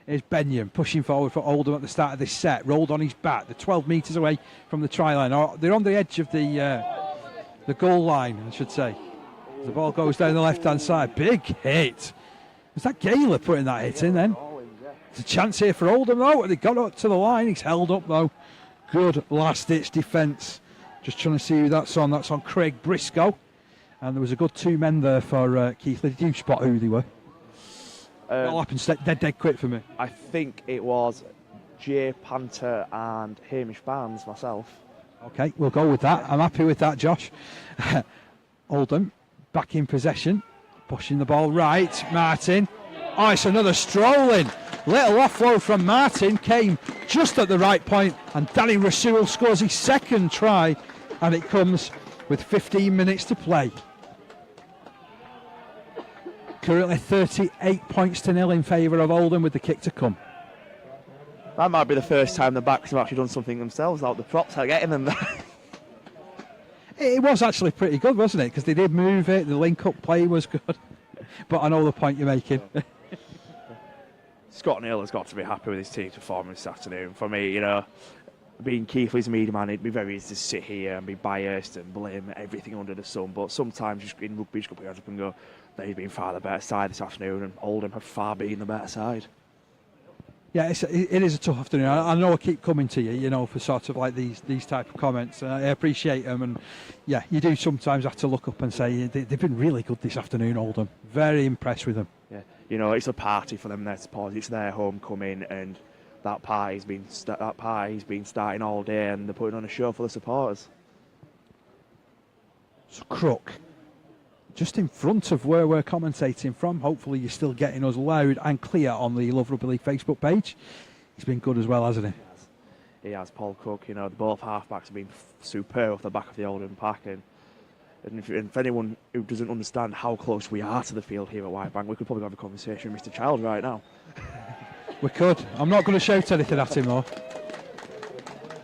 Here's Benyon pushing forward for Oldham at the start of this set. Rolled on his back. They're 12 metres away from the try line. Or they're on the edge of the goal line, I should say. The ball goes down the left-hand side. Big hit. Was that Gaylor putting that hit in then? There's a chance here for Oldham, though. They got up to the line. He's held up, though. Good last-ditch defence. Just trying to see who that's on. That's on Craig Briscoe. And there was a good 2 men there for Keighley. Did you spot who they were? It all happened dead quick for me. I think it was Jay Panther and Hamish Barnes, myself. Okay, we'll go with that. I'm happy with that, Josh. Oldham back in possession. Pushing the ball right. Martin. Oh, it's another strolling. Little offload from Martin came just at the right point, and Danny Rasul scores his second try, and it comes with 15 minutes to play. Currently 38 points to 0 in favour of Oldham with the kick to come. That might be the first time the backs have actually done something themselves, like the props are getting them there. It was actually pretty good, wasn't it? Because they did move it, the link-up play was good. But I know the point you're making. Scott Neal has got to be happy with his team's performance this afternoon. For me, you know, being Keighley's media man, it'd be very easy to sit here and be biased and blame everything under the sun. But sometimes just in rugby, you just got to put your hands up and go, they've been far the better side this afternoon, and Oldham have far been the better side. Yeah, it is a tough afternoon. I know I keep coming to you, you know, for sort of like these type of comments. I appreciate them, and yeah, you do sometimes have to look up and say they've been really good this afternoon, Oldham. Very impressed with them. Yeah, you know, it's a party for them, their supporters. It's their homecoming, and that party's been starting all day, and they're putting on a show for the supporters. So Crook, just in front of where we're commentating from. Hopefully you're still getting us loud and clear on the Love Rugby League Facebook page. He's been good as well, hasn't he? He has, Paul Cook. You know, both halfbacks have been superb off the back of the Oldham pack. And if anyone who doesn't understand how close we are to the field here at Whitebank, we could probably have a conversation with Mr. Child right now. We could. I'm not going to shout anything at him, though.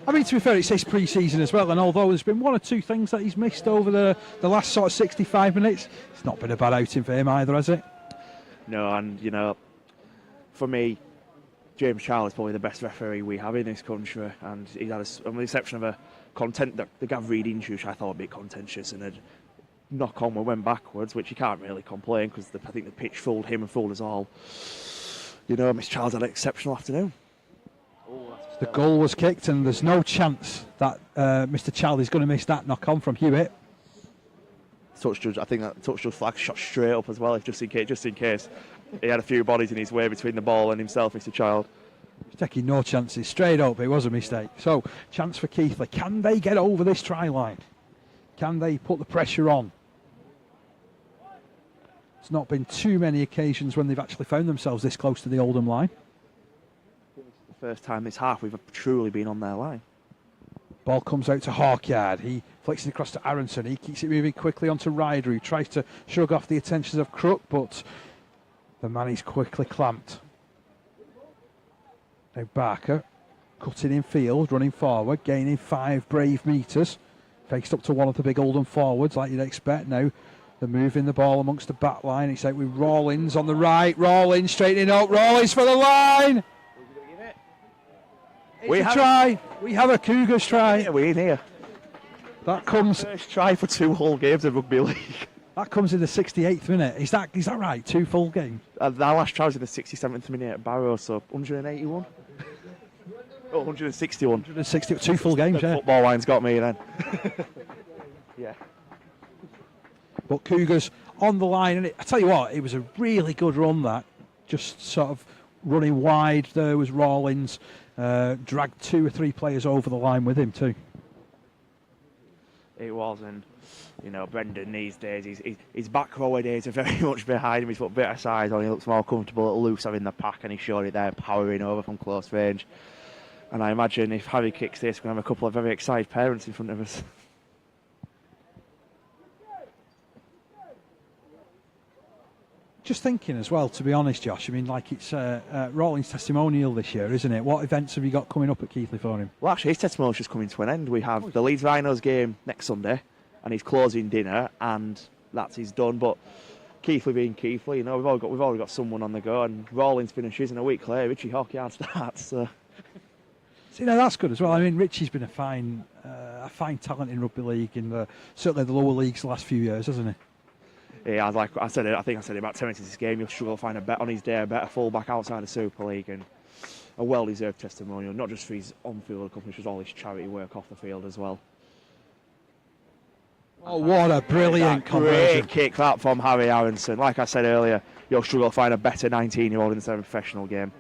I mean, to be fair, it says pre-season as well, and although there's been 1 or 2 things that he's missed over the last sort of 65 minutes, it's not been a bad outing for him either, has it? No, and, you know, for me, James Charles is probably the best referee we have in this country, and he had on the exception of the Gav Reid injury, which I thought would be contentious, and a knock on we went backwards, which you can't really complain, because I think the pitch fooled him and fooled us all. You know, Miss Charles had an exceptional afternoon. The goal was kicked, and there's no chance that Mr. Child is going to miss that knock on from Hewitt. Touch judge, I think that touch judge flag shot straight up as well, just in case he had a few bodies in his way between the ball and himself, Mr. Child. He's taking no chances, straight up. It was a mistake. So, chance for Keighley. Can they get over this try line? Can they put the pressure on? It's not been too many occasions when they've actually found themselves this close to the Oldham line. First time this half we've truly been on their line. Ball comes out to Hawkyard. He flicks it across to Aronson. He keeps it moving quickly onto Ryder, who tries to shrug off the attentions of Crook, but the man is quickly clamped. Now Barker cutting in field, running forward, gaining 5 brave metres. Faced up to one of the big Oldham forwards, like you'd expect. Now they're moving the ball amongst the back line. It's out with Rawlins on the right. Rawlins straightening up. Rawlins for the line. We have a Cougars try. Yeah, we're in here. That comes. First try for 2 whole games of rugby league. That comes in the 68th minute. Is that right? 2 full games. Our last try was in the 67th minute at Barrow, so 181. Oh, 161. 160. 2 full games. Yeah. Football line's got me then. Yeah. But Cougars on the line, and I tell you what, it was a really good run. That just sort of running wide. There was Rawlins. Dragged 2 or 3 players over the line with him too. It was, and you know, Brendan these days, his back rower days are very much behind him. He's put a bit of size on. He looks more comfortable, loose having the pack, and he showed it there, powering over from close range. And I imagine if Harry kicks this, we're going to have a couple of very excited parents in front of us. Just thinking as well, to be honest, Josh, I mean, like it's Rawlings' testimonial this year, isn't it? What events have you got coming up at Keighley for him? Well, actually, his testimonial's just coming to an end. We have the Leeds Rhinos game next Sunday, and his closing dinner, and that's his done. But Keighley being Keighley, you know, we've already got someone on the go, and Rawlings finishes, and a week later, Richie Hawkyard starts. So. You know, that's good as well. I mean, Richie's been a fine talent in rugby league in certainly the lower leagues the last few years, hasn't he? Yeah, like I said, I think I said it about 10 minutes into this game, you'll struggle to find on his day a better fullback outside of Super League, and a well-deserved testimonial, not just for his on-field accomplishments, all his charity work off the field as well. Oh, what a brilliant conversion. Great kick that from Harry Aronson. Like I said earlier, you'll struggle to find a better 19-year-old in the professional game.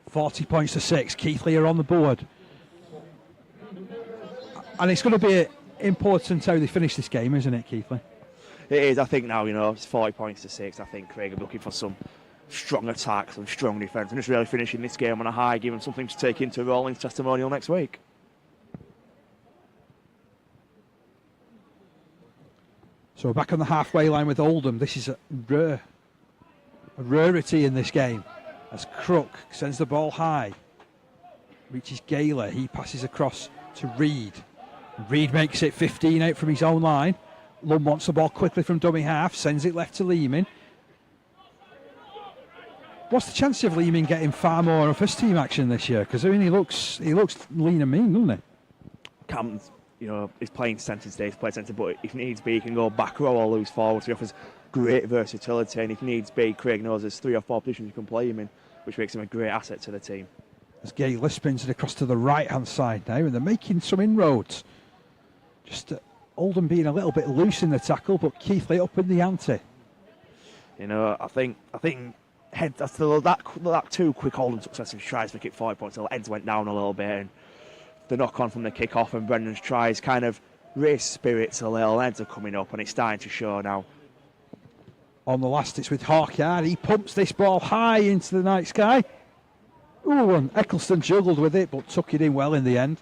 40 points to 6. Keighley are on the board. And it's going to be important how they finish this game, isn't it, Keighley? It is. I think now, you know, it's 40 points to 6. I think Craig are looking for some strong attack, some strong defence, and just really finishing this game on a high, giving something to take into Rawlings' testimonial next week. So we're back on the halfway line with Oldham. This is a rarity in this game. As Crook sends the ball high, reaches Gaylor, he passes across to Reid. Reid makes it 15 out from his own line. Lum wants the ball quickly from dummy half, sends it left to Leeming. What's the chance of Leeming getting far more of first team action this year? Because I mean, he looks lean and mean, doesn't he? Campbell's, you know, he's playing centre today, he's playing centre, but if needs be, he can go back row or loose forward. So he offers great versatility, and if needs be, Craig knows there's 3 or 4 positions you can play him in, which makes him a great asset to the team. As Gaylor spins it across to the right-hand side now, and they're making some inroads. Just Oldham being a little bit loose in the tackle, but Keighley up in the ante. You know, I think heads after that 2 quick Oldham successive tries to kick 40 points, the heads went down a little bit, and the knock on from the kick off and Brendan's tries kind of raised spirits a little. Heads are coming up, and it's starting to show now. On the last, it's with Hawkyard. He pumps this ball high into the night sky. Ooh, and Eccleston juggled with it, but took it in well in the end.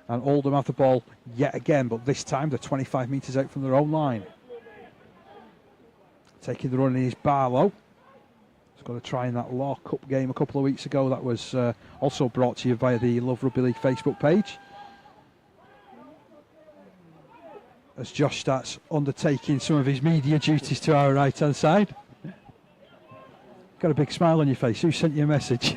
And Oldham have the ball yet again, but this time they're 25 metres out from their own line. Taking the run is Barlow. He's got to try in that Law Cup game a couple of weeks ago. That was also brought to you via the Love Rugby League Facebook page. As Josh starts undertaking some of his media duties to our right-hand side. Got a big smile on your face. Who sent you a message?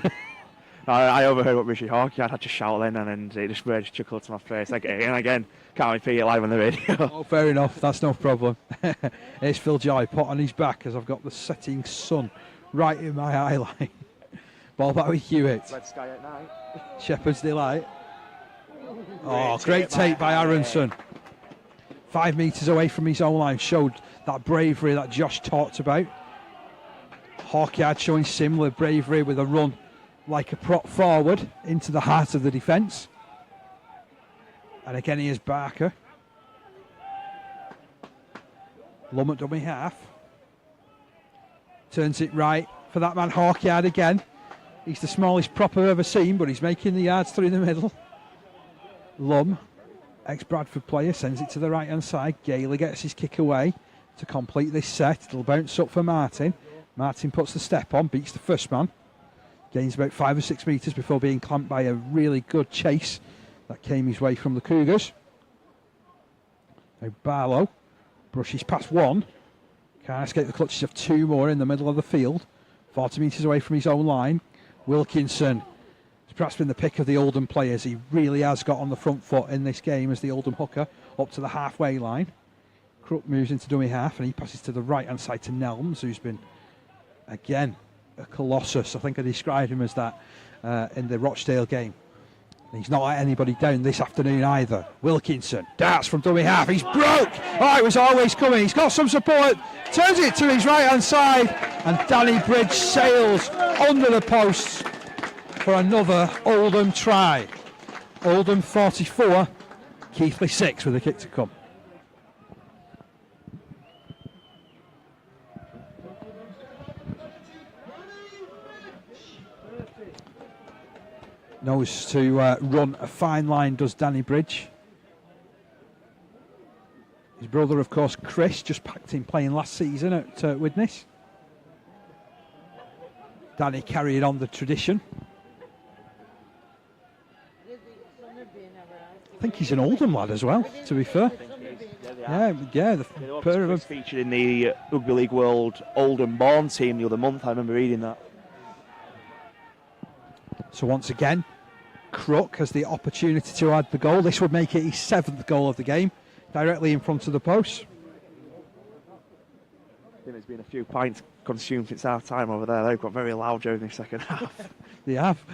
I overheard what Richie Hawkyard had to shout then, and it just really chuckled to my face. Again, can't repeat it live on the radio. Oh, fair enough. That's no problem. Here's Phil Joy, pot on his back as I've got the setting sun right in my eye line. Ball back with Hewitt. Red sky at night. Shepherd's Delight. Oh, great take by Aronson. 5 metres away from his own line. Showed that bravery that Josh talked about. Hawkyard showing similar bravery with a run like a prop forward into the heart of the defence. And again, here's Barker. Lum at dummy half. Turns it right for that man Hawkyard again. He's the smallest prop I've ever seen, but he's making the yards through the middle. Lum, ex-Bradford player, sends it to the right-hand side. Gaylor gets his kick away to complete this set. It'll bounce up for Martin. Martin puts the step on, beats the first man. Gains about 5 or 6 metres before being clamped by a really good chase that came his way from the Cougars. Now Barlow brushes past one. Can't escape the clutches of 2 more in the middle of the field. 40 metres away from his own line. Wilkinson has perhaps been the pick of the Oldham players. He really has got on the front foot in this game as the Oldham hooker up to the halfway line. Crook moves into dummy half and he passes to the right-hand side to Nelms, who's been, again, a colossus. I think I described him as that in the Rochdale game. He's not let anybody down this afternoon either. Wilkinson darts from dummy half. He's broke. Oh, it was always coming. He's got some support. Turns it to his right-hand side. And Danny Bridge sails under the posts for another Oldham try. Oldham 44, Keighley 6 with a kick to come. Knows to run a fine line, does Danny Bridge. His brother, of course, Chris, just packed in playing last season at Widnes. Danny carrying on the tradition. I think he's an Oldham lad as well, to be fair. Yeah, the pair of them. Featured in the Rugby League World Oldham born team the other month. I remember reading that. So once again, Crook has the opportunity to add the goal. This would make it his 7th goal of the game, directly in front of the post. I think there's been a few pints consumed since our time over there. They've got very loud during the second half. They have.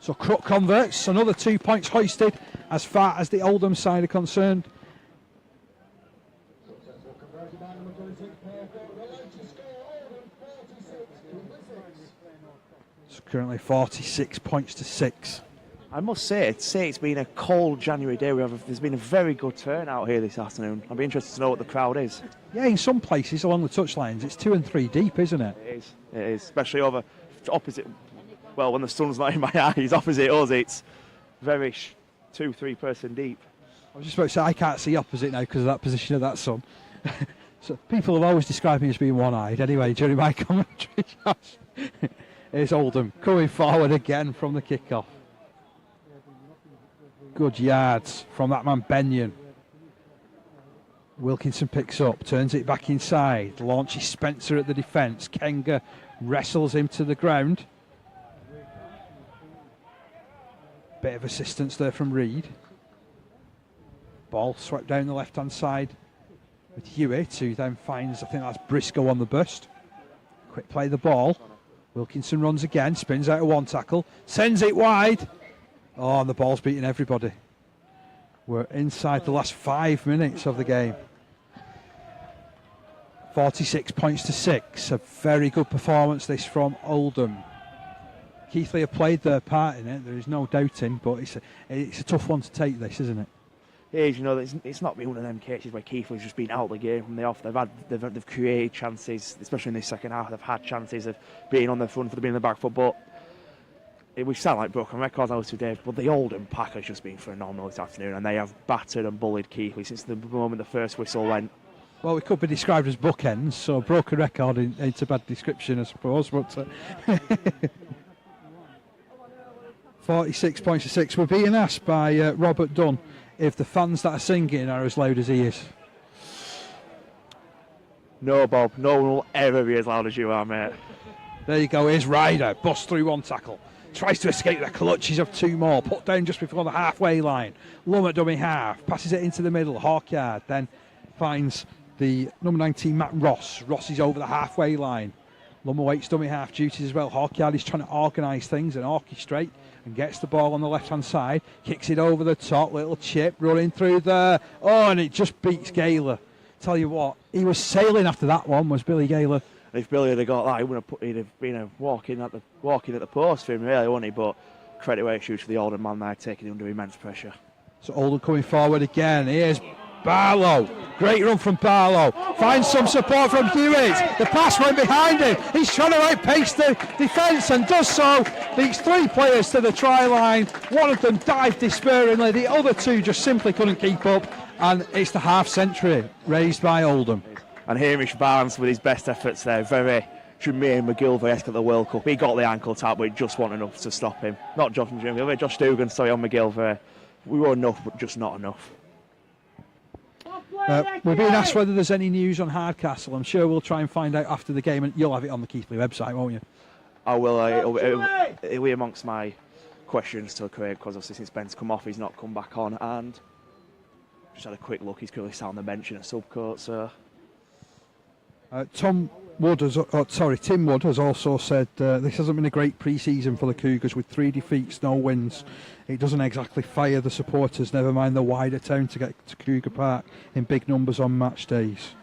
So Crook converts, another 2 points hoisted as far as the Oldham side are concerned. It's currently 46 points to 6. I must say it's been a cold January day. There's been a very good turnout here this afternoon. I'd be interested to know what the crowd is. Yeah, in some places along the touchlines, it's 2 and 3 deep, isn't it? It is, especially over opposite. Well, when the sun's not in my eyes, opposite us, it's very 2-3 person deep. I was just about to say, I can't see opposite now because of that position of that sun. So people have always described me as being one-eyed. Anyway, during my commentary, here's Oldham coming forward again from the kick-off. Good yards from that man Benyon. Wilkinson picks up, turns it back inside, launches Spencer at the defence. Kenga wrestles him to the ground. Bit of assistance there from Reed. Ball swept down the left-hand side with Hewitt, who then finds, I think that's Briscoe on the burst. Quick play the ball. Wilkinson runs again, spins out of one tackle, sends it wide. Oh, and the ball's beating everybody. We're inside the last 5 minutes of the game. 46 points to 6. A very good performance this from Oldham. Keighley have played their part in it, there is no doubting, but it's a tough one to take, this, isn't it? It is, you know, it's not been one of them cases where Keighley's just been out of the game from the off. They've created chances, especially in this second half. They've had chances of being on the front foot, being in the back foot, but we sound like broken records now today, but the Oldham pack has just been phenomenal this afternoon, and they have battered and bullied Keighley since the moment the first whistle went. Well, we could be described as bookends, so broken record ain't a bad description, I suppose, but 46 points to 6. We're being asked by Robert Dunn if the fans that are singing are as loud as he is. No, Bob, no one will ever be as loud as you are, mate. There you go, here's Ryder, busts through one tackle, tries to escape the clutches of 2 more, put down just before the halfway line. Lum at dummy half, passes it into the middle, Hawkyard then finds the number 19 Matt Ross. Ross is over the halfway line. Lum awaits dummy half duties as well. Hawkyard is trying to organise things and orchestrate and gets the ball on the left-hand side, kicks it over the top, little chip running through there. Oh, and it just beats Gaylor. Tell you what, he was sailing after that one, was Billy Gaylor. If Billy had got that, he'd have been a walking at the post for him, really, wouldn't he? But credit where it's due to the Oldham man there, taking him under immense pressure. So Oldham coming forward again. Here's Barlow. Great run from Barlow. Finds some support from Hewitt. The pass went behind him. He's trying to outpace the defence and does so. Beats 3 players to the try line. One of them dived despairingly. The other 2 just simply couldn't keep up. And it's the half century raised by Oldham. And Hamish Barnes with his best efforts there, very Jermaine McGilvray-esque at the World Cup. He got the ankle tap, but it just wasn't enough to stop him. Not Josh McGilvray, Josh Dugan, sorry, on McGilvray. We were enough, but just not enough. We're being asked whether there's any news on Hardcastle. I'm sure we'll try and find out after the game, and you'll have it on the Keighley website, won't you? I will. It'll be amongst my questions to Craig, because obviously since Ben's come off, he's not come back on, and just had a quick look. He's currently sat on the bench in a subcoat, so... Tim Wood has also said this hasn't been a great pre-season for the Cougars with 3 defeats, no wins. It doesn't exactly fire the supporters, never mind the wider town, to get to Cougar Park in big numbers on match days.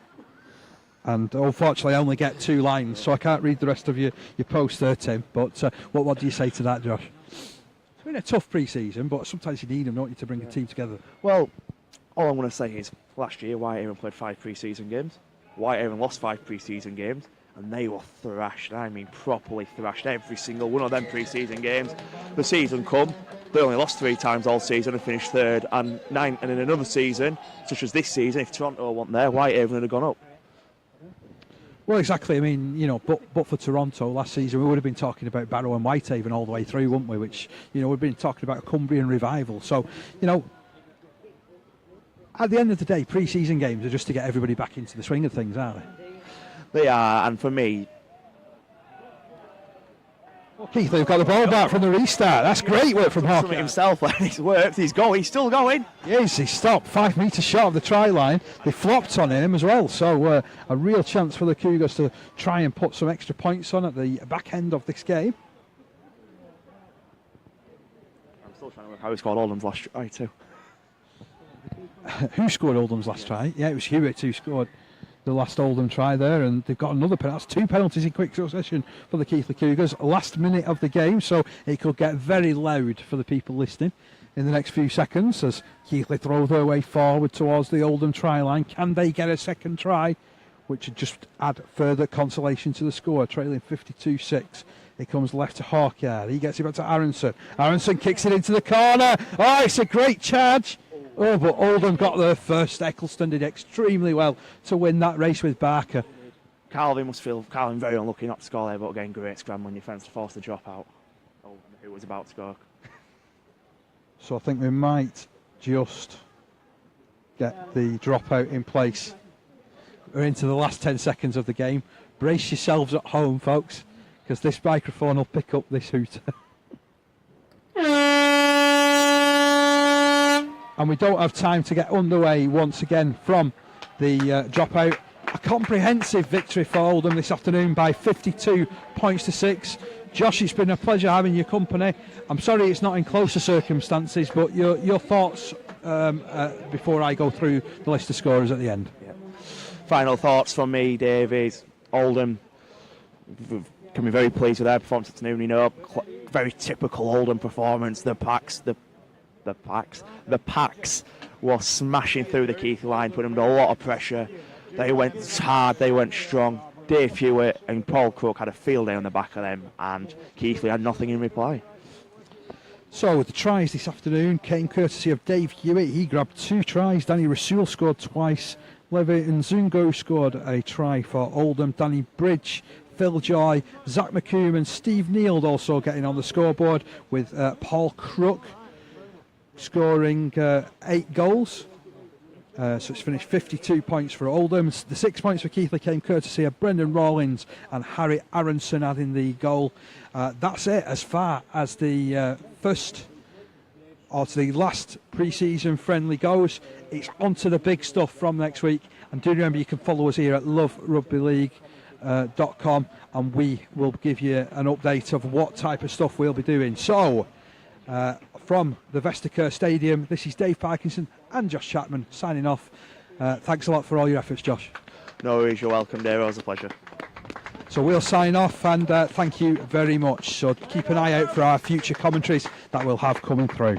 And unfortunately I only get 2 lines, so I can't read the rest of your post there, Tim. But what do you say to that, Josh? It's been a tough pre-season, but sometimes you need them, don't you, to bring a team together? Well, all I'm going to say is last year Whitehaven played 5 pre-season games. Whitehaven lost 5 pre-season games, and they were thrashed. I mean, properly thrashed. Every single one of them pre-season games. The season come, they only lost 3 times all season and finished third. And in another season, such as this season, if Toronto weren't there, Whitehaven would have gone up. Well, exactly. I mean, you know, but for Toronto last season, we would have been talking about Barrow and Whitehaven all the way through, wouldn't we? Which, you know, we've been talking about a Cumbrian revival. So, you know, at the end of the day, pre-season games are just to get everybody back into the swing of things, aren't they? They are, and for me, Keith, they've got the ball back from the restart. That's great work from Hawke. himself, and it's worked. He's still going. Yes, he stopped 5 metres short of the try line. They flopped on him as well, so a real chance for the Cougars to try and put some extra points on at the back end of this game. I'm still trying to work how he scored Oldham's last try too. Who scored Oldham's last try? Yeah, it was Hewitt who scored the last Oldham try there, and they've got another penalty. That's 2 penalties in quick succession for the Keighley Cougars. Last minute of the game, so it could get very loud for the people listening in the next few seconds as Keighley throw their way forward towards the Oldham try line. Can they get a second try, which would just add further consolation to the score, trailing 52-6. It comes left to Hawke. He gets it back to Aronson. Aronson kicks it into the corner. Oh, it's a great charge. Oh, but Oldham got there first. Eccleston did extremely well to win that race with Barker. Calvin very unlucky not to score there, but again, great scram when your fence forced the drop out. Oldham, who was about to score. So I think we might just get the dropout in place. We're into the last 10 seconds of the game. Brace yourselves at home, folks, because this microphone will pick up this hooter. And we don't have time to get underway once again from the dropout. A comprehensive victory for Oldham this afternoon by 52 points to 6. Josh, it's been a pleasure having your company. I'm sorry it's not in closer circumstances, but your thoughts before I go through the list of scorers at the end. Yeah. Final thoughts from me, Dave, is Oldham can be very pleased with their performance this afternoon. You know, very typical Oldham performance. The packs were smashing through the Keith line, putting them under a lot of pressure. They went hard, they went strong. Dave Hewitt and Paul Crook had a field day on the back of them, and Keighley had nothing in reply. So the tries this afternoon came courtesy of Dave Hewitt. He grabbed 2 tries. Danny Rasool scored twice. Levi Nzungo scored a try for Oldham. Danny Bridge, Phil Joy, Zach McComb and Steve Neild also getting on the scoreboard, with Paul Crook scoring 8 goals. So it's finished 52 points for Oldham. The 6 points for Keighley came courtesy of Brendan Rawlins and Harry Aronson adding the goal. That's it as far as the first or to the last pre-season friendly goes. It's on to the big stuff from next week. And do remember, you can follow us here at loverugbyleague.com, and we will give you an update of what type of stuff we'll be doing. So from the Vestacare Stadium, this is Dave Parkinson and Josh Chapman signing off. Thanks a lot for all your efforts, Josh. No worries, you're welcome, Dave. It was a pleasure. So we'll sign off, and thank you very much. So keep an eye out for our future commentaries that we'll have coming through.